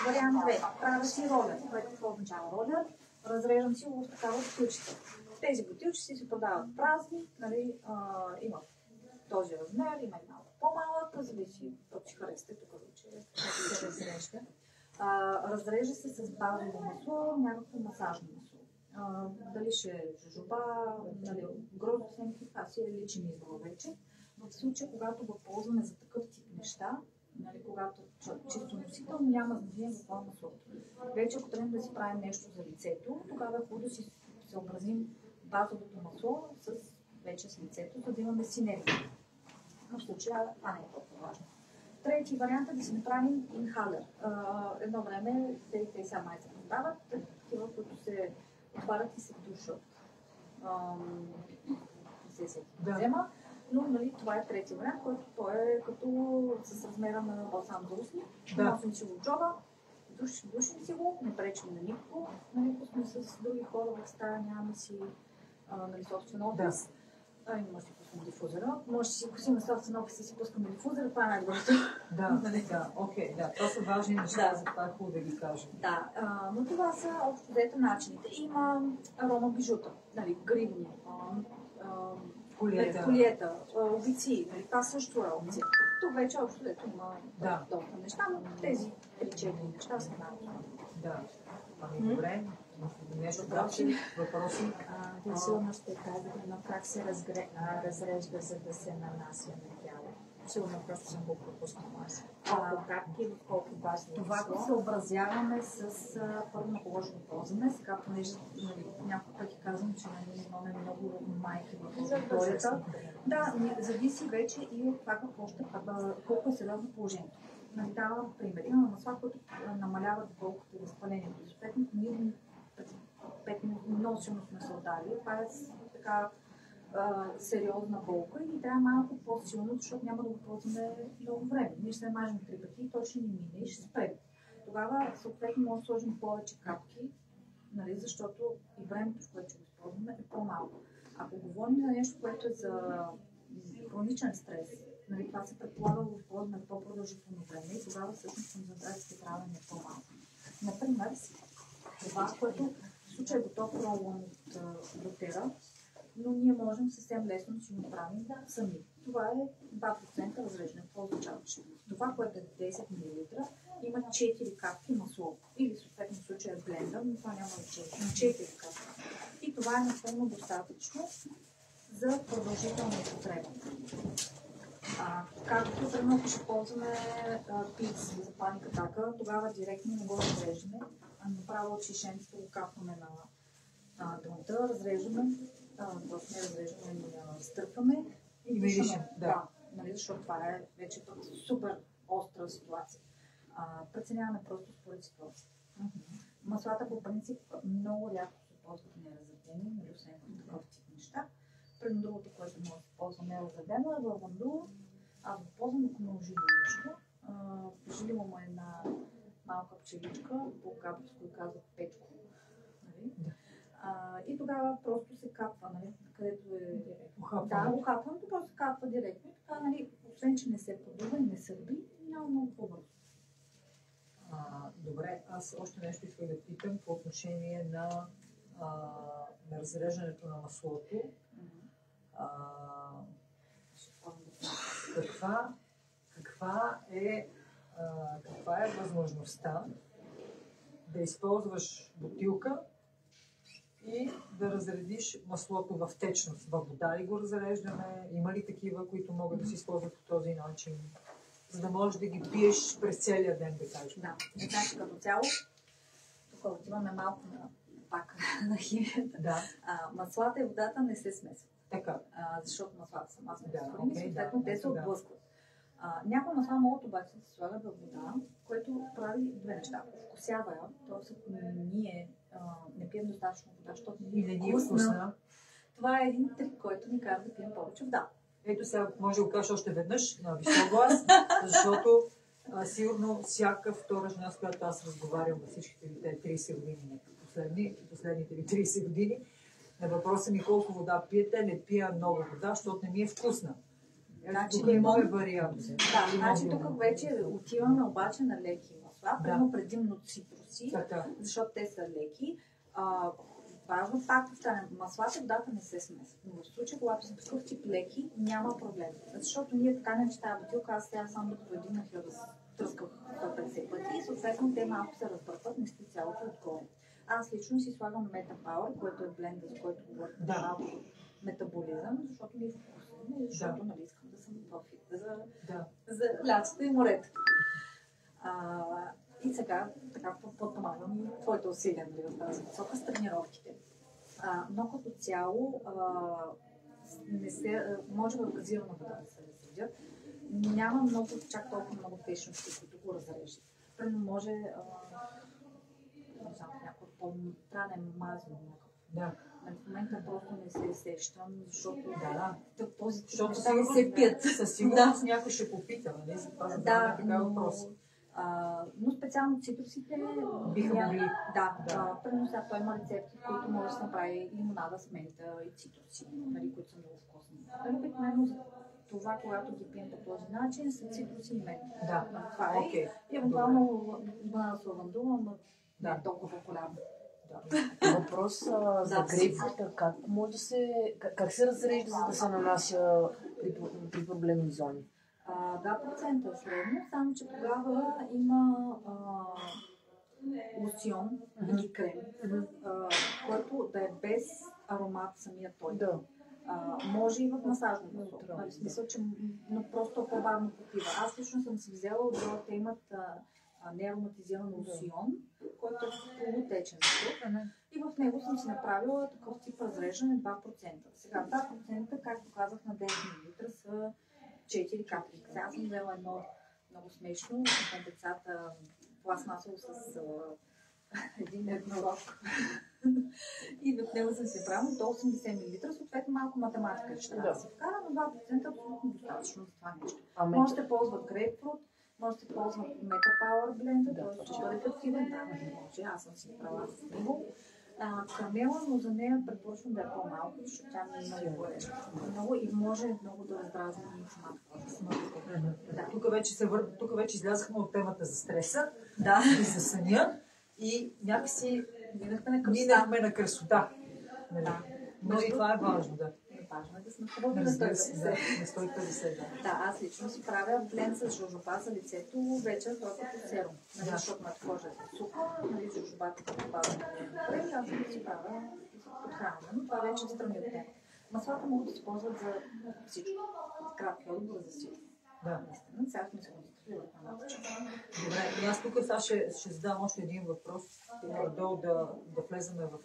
Вариант 2. Правя си ролер, което какво означава ролер? Разреждам си го в такава бутилчица. Тези бутилчици се продават празни, нали, има този размер, има и малко по-малък, зависи, ако си харесате тук вече, се разрежда. Разрежа се с базово масло, някакво масажно масло. Дали ще е жожоба, нали, грозно семки, това си е личен избор вече. В случая, когато го ползваме за такъв тип неща, нали, когато чисто носител, няма значение какво е маслото. Вече ако трябва да си правим нещо за лицето, тогава е хубаво да си съобразим базовото масло вече с лицето, за да имаме синергия. В случая това не е толкова важно. Трети вариант е да си направим инхалер. Едно време те сега май се продават, такива, които се отварят и се душат. Не се взема. Но нали, това е трети вариант, който той е като с размера на балсам за устни. Носим си го в джоба, душим си го, не пречим на никого. Нали, ако сме с други хора в стая, нямаме си нали, собствен офис. Може да си пускам дифузера. Може да си косим на собствен офис и си пускаме дифузера, това е най-доброто. Окей, това са важни неща, за това е хубаво да ги кажем. Но това са общо взето начините. Има арома бижута, нали, гривни, колиета, обици, нали, това също е опция. Тук вече общо дето има доста неща, но тези 3-4 неща са най-добре. Да. Добре. Нещо въпроси? Вие сигурно ще кажете, но как се разрежда, за да се нанася на тяло? Сигурно просто съм го пропуснала. Колко капки, колко базни. Това съобразяваме с първо на положено ползване. Сега, понеже няколко пъти казвам, че имаме много майки в аудиторията. Да, зависи вече и от това колко е сериозно положението. Давам пример. Имаме масла, които намаляват болката и възпалението. Съответно, ние 5 минути много силно сме се ударили. Това е така сериозна болка и ни трябва малко по-силно, защото няма да го ползваме много време. Ние ще се мажем 3 пъти и то ще ни мине и ще спре. Тогава съответно може да сложим повече капки, нали, защото и времето, в което ще го използваме, е по-малко. Ако говорим за нещо, което е за хроничен стрес, нали, това се предполага да го използваме по-продължително време и тогава всъщност концентрацията трябва да е по-малко. Например, това, което в случай е готов ролон от Дотера, но ние можем съвсем лесно да си го направим сами. Това е 2% разреждане. Това означава, че това, което е 10 мл, има 4 капки масло. Или съответно в случая блендър, но това няма значение. 4 капки. И това е напълно достатъчно за продължителна употреба. Както примерно, ако ще ползваме пиц за паник атака, тогава директно не го разреждаме, а направо от шишенцето го капваме на дънта, разреждаме, не разреждаме, стърпваме и дишаме. Да, нали, защото това е вече супер остра ситуация. Преценяваме просто според ситуация. Маслата по принцип много рядко се ползват неразредени, нали, освен такъв тип неща. Предно другото, което може да се ползва неразредено е лавандула. Аз го ползвам, ако ме ожили нещо. Жилила му една малка пчеличка, по капърско казват Печко. Нали? И тогава просто се капва, нали? Където е ухапването, просто се капва директно. И така, нали, освен, че не се подува и не сърби, няма много по-бързо. Добре, аз още нещо искам да питам по отношение на разреждането на маслото. Каква е възможността да използваш бутилка и да разредиш маслото в течност? Във вода ли го разреждаме? Има ли такива, които могат да се използват по този начин? За да можеш да ги пиеш през целия ден, да кажеш. Да, значи като цяло, тук отиваме малко пак на химията. Да. Маслата и водата не се смесват. Така. Защото маслата са масни кислородни, съответно те се отблъскват. Някои масла могат обаче да се слагат във вода, което прави две неща. Вкусява я, т.е. ние не пием достатъчно вода, защото не е вкусна. Това е един трик, който ни кара да пием повече вода. Ето сега може да го кажеш още веднъж на висок глас, защото сигурно всяка втора жена, с която аз разговарям във всичките ви 30 години, последните ви 30 години, на въпроса ми колко вода пиете, не пия много вода, защото не ми е вкусна. Значи имаме вариант. Да, значи тук вече отиваме обаче на леки масла, предимно цитруси, защото те са леки. Важно, пак повтарям, маслата водата не се смесват. Но в случай, когато са такъв тип леки, няма проблем. Защото ние така не неща бутилка, аз сега само да повединах и да тръсках 50 пъти и съответно те малко се разбъркват, не сте цялото отгоре. Аз лично си слагам Meta Power, който е бленда, за който говорим малко метаболизъм, защото ми е вкусно и защото нали, искам да съм по-фит за лятото и морето. И сега така подпомагам и твоите усилия нали, в тази посока с тренировките. Но като цяло може в газирана вода да се разредят. Няма много, чак толкова много течности, които го разрежат. Примерно може не знам, някой по-транен мазнен. В момента просто не се сещам, защото този защото се пият. Със сигурност някой ще попита, нали? Да, но специално цитрусите биха могли. Примерно сега той има рецепти, които може да се направи лимонада с мента и цитрусите, нали, които са много вкусни. Обикновено за това, когато ги пием по този начин, са цитруси и мента. Това е. И евентуално банана с лавандула, но не е толкова популярно. Въпрос за грейпфрута. Как се разрежда, за да се нанася при проблемни зони? 2% средно, само че тогава има лосьон или крем, който да е без аромат самия той. Да. Може и в масажно масло. В смисъл, че но просто по-бавно потива. Аз лично съм си взела от Дро, те имат неароматизиран лосьон, който е полутечен. И в него съм си направила такъв тип разреждане 2%. Сега 2%, както казах, на 10 мл са 4 капли. Сега съм взела едно много смешно на децата пластмасово с един еднорог. И в него съм си направила до 80 мл, съответно малко математика ще да се вкара, но 2% е абсолютно достатъчно за това нещо. Може да ползват грейпфрут, може да ползват Meta Power Blender, т.е. ще бъде ефективен. Да, може, аз съм си направила с него. Камела, но за нея предпочвам да е по-малко, защото тя ми е много гореща. Много и може много да раздразни самата. Тук вече излязахме от темата за стреса и за съня и някакси минахме на красота. Но и това е важно, Важно е да сме хубави на 150. На 150, да. Аз лично си правя бленд с жожоба за лицето вечер, това като серум. Защото моята кожа е суха, жожобата като пада добре, аз си правя подхранване, но това вече е страни от тема. Маслата могат да се ползват за всичко. Кратки отговор за всичко. Наистина, сега сме се концентрирали на малко част. Добре, и аз тук сега ще задам още един въпрос, долу да влеземе в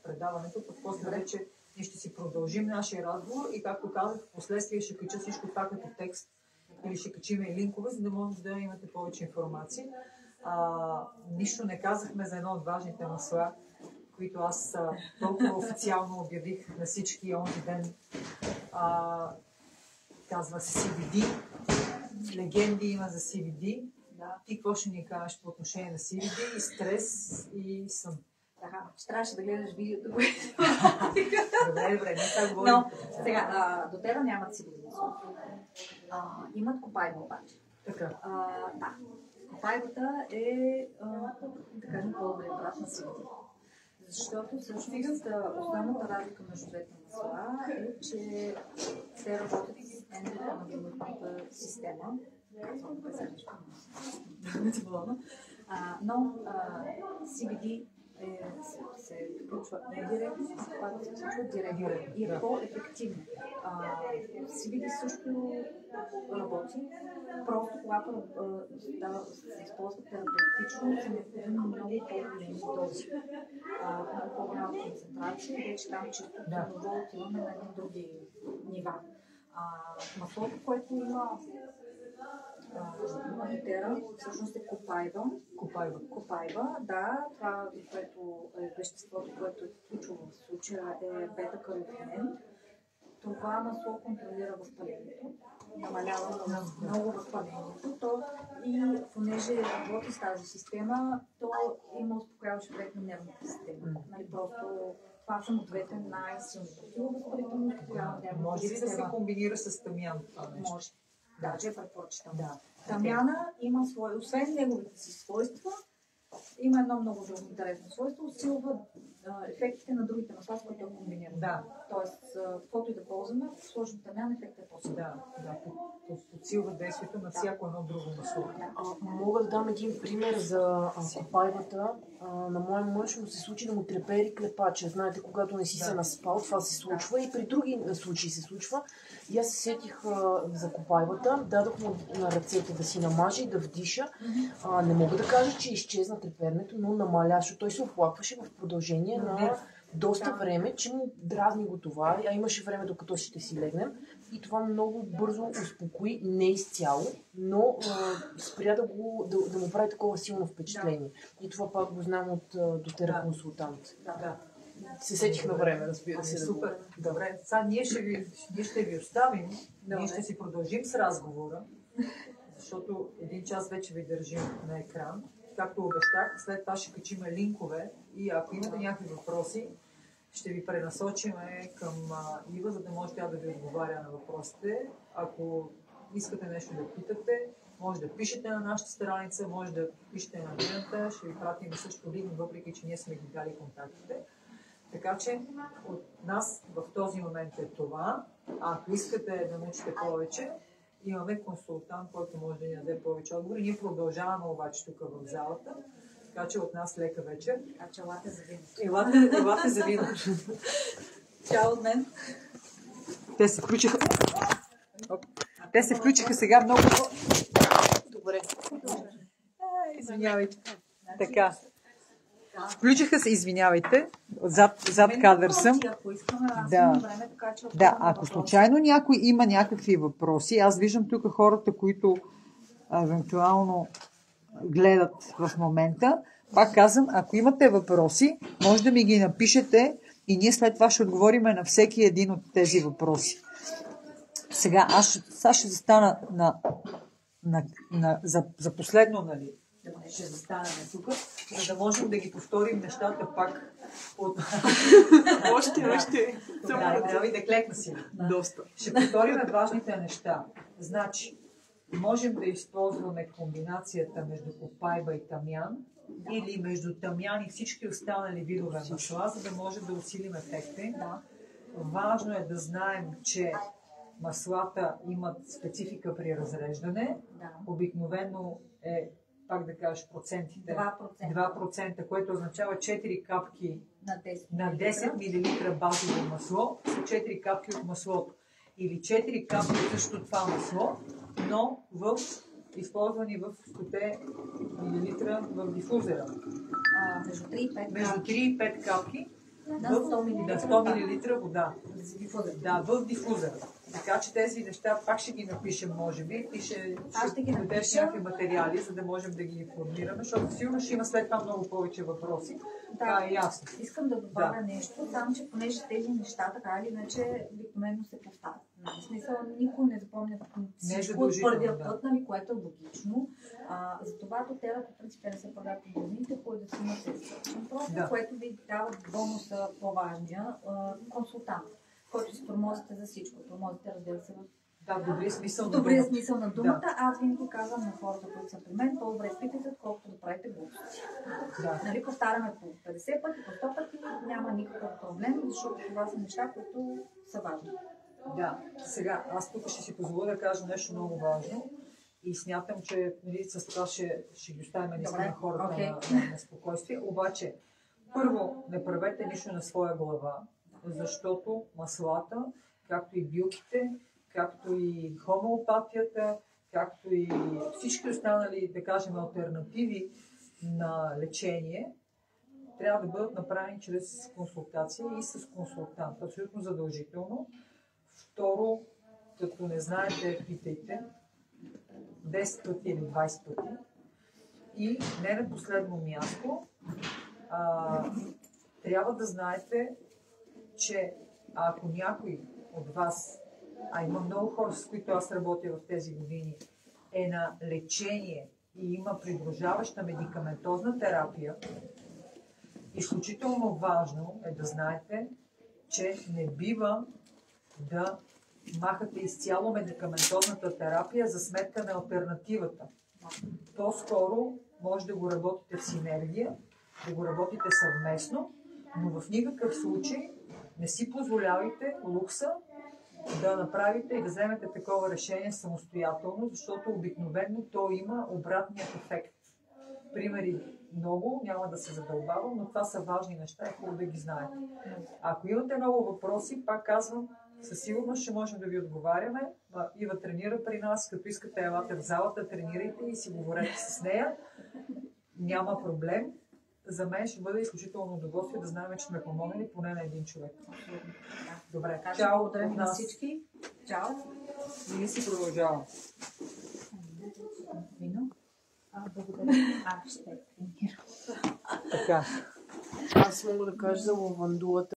предаването, после вече ние ще си продължим нашия разговор и, както казах, в последствие ще кача всичко това като текст или ще качим и линкове, за да може да имате повече информация. Нищо не казахме за едно от важните масла, които аз толкова официално обявих на всички онзи ден. Казва се CBD. Легенди има за CBD. Ти какво ще ни кажеш по отношение на CBD и стрес и сън? Ще трябваше да гледаш видеото. Добре, не така говорим. Но сега, до тебе нямат CBD масло. Имат копайба обаче. Така. Копайбата е, да кажем, по-добре брат на CBD. Защото всъщност основната разлика между двете масла е, че те работят с ендоканабиноидната система. Но CBD се включва директно, когато се случва директно и е по-ефективно. CBD също работи, просто когато се използва терапевтично, са необходими много по-големи дози. Много по-голяма концентрация и вече там чисто много отиваме на едни други нива. Маслото, което има Матера, всъщност е копайба. Копайба, да, това, което е веществото, което е ключово в случая, е бета-каротинен. Това масло контролира възпалението, намалява много възпалението. И понеже работи с тази система, то има успокояващ ефект на нервната система. Просто това са двете най-силни противовъзпалителни. Може ли да се комбинира с тамян? Може. Даже предпочитам. Тамяна има свои, освен неговите си свойства, има едно много интересно свойство, усилва ефектите на другите масла, с които комбинираме. Тоест, каквото и да ползваме, сложим тамян, ефектът е по-силен. Подсилва действието на всяко едно друго масло. Мога да дам един пример за копайбата. На моя мъж му се случи да му трепери клепача. Знаете, когато не си се наспал, това се случва и при други случаи се случва. И аз се сетих за копайбата, дадох му на ръцете да си намаже и да вдиша. Не мога да кажа, че изчезна треперенето, но намаля, защото той се оплакваше в продължение на доста време, че му дразни го това, а имаше време докато ще си легнем. И това много бързо успокои, не изцяло, но спря да му прави такова силно впечатление. И това пак го знам от дотераконсултант. Се сетих на време, разбира се. Супер. Добре, сега ние ще ви оставим, ние ще си продължим с разговора, защото един час вече ви държим на екран. Както обещах, след това ще качим линкове и ако имате някакви въпроси, ще ви пренасочим към Ива, за да може тя да ви отговаря на въпросите. Ако искате нещо да питате, може да пишете на нашата страница, може да пишете на Дината, ще ви пратим също линк, въпреки че ние сме ги дали контактите. Така че от нас в този момент е това. А ако искате да научите повече, имаме консултант, който може да ни даде повече отговори. Ние продължаваме обаче тук в залата. Така че от нас лека вечер. Така че елате за вино. Елате за вино. Чао от мен. Те се включиха сега много. Добре. Извинявайте. Така. Включиха се, извинявайте. Зад кадър съм. Да, ако случайно някой има някакви въпроси, аз виждам тук хората, които евентуално гледат в момента. Пак казвам, ако имате въпроси, може да ми ги напишете и ние след това ще отговорим на всеки един от тези въпроси. Сега, аз ще застана за последно, нали? Ще застанем тук, за да можем да ги повторим нещата пак от... Още. Трябва и да клекна си. Доста. Ще повторим важните неща. Значи, можем да използваме комбинацията между попайба и тамян или между тамян и всички останали видове масла, за да може да усилим ефекта. Важно е да знаем, че маслата имат специфика при разреждане. Обикновено е, пак да кажеш, процентите. 2%, което означава 4 капки на 10 мл базово масло, са 4 капки от маслото. Или 4 капки от същото това масло, но използвани в 100 мл в дифузера. Между 3 и 5 капки на 100 мл вода. В дифузера. Така че тези неща пак ще ги напишем, може би, и ще дадеш някакви материали, за да можем да ги информираме, защото сигурно ще има след това много повече въпроси. Това е ясно. Искам да добавя нещо, само че понеже тези неща така или иначе обикновено се повтарят. В смисъл, никой не запомня всичко от първия път, нали, което е логично. Затова хотела по принцип не се продават по магазините, които да си имат ресърчен профил, което ви дава бонуса по-важния консултант, който си тормозите за всичко. Тормозите, разбира се, в добрия смисъл на думата. Аз винаги казвам на хората, които са при мен, по-добре спитайте, отколкото да правите глупости. Нали, повтаряме по 50 пъти, по 100 пъти, няма никакъв проблем, защото това са неща, които са важни. Да, сега аз тук ще си позволя да кажа нещо много важно и смятам, че нали, с това ще ги оставим на хората на спокойствие. Обаче, първо, не правете нищо на своя глава, защото маслата, както и билките, както и хомеопатията, както и всички останали, да кажем, алтернативи на лечение, трябва да бъдат направени чрез консултация и с консултант. Абсолютно задължително. Второ, като не знаете, питайте 10 пъти или 20 пъти. И не на последно място, трябва да знаете, че ако някой от вас, има много хора, с които аз работя в тези години, е на лечение и има придружаваща медикаментозна терапия, изключително важно е да знаете, че не бива да махате изцяло медикаментозната терапия за сметка на алтернативата. По-скоро може да го работите в синергия, да го работите съвместно, но в никакъв случай не си позволявайте лукса да направите и да вземете такова решение самостоятелно, защото обикновено то има обратният ефект. Примери много, няма да се задълбавам, но това са важни неща и хубаво да ги знаете. Ако имате много въпроси, пак казвам, със сигурност ще можем да ви отговаряме. Ива тренира при нас, като искате елате в залата, тренирайте и си говорете с нея. Няма проблем. За мен ще бъде изключително удоволствие да знаем, че сме помогнали поне на един човек. Добре, чао, благодарим на всички. Чао. Ние си продължаваме. Благодаря. Аз ще тренирам. Така. Аз мога да кажа за лавандулата.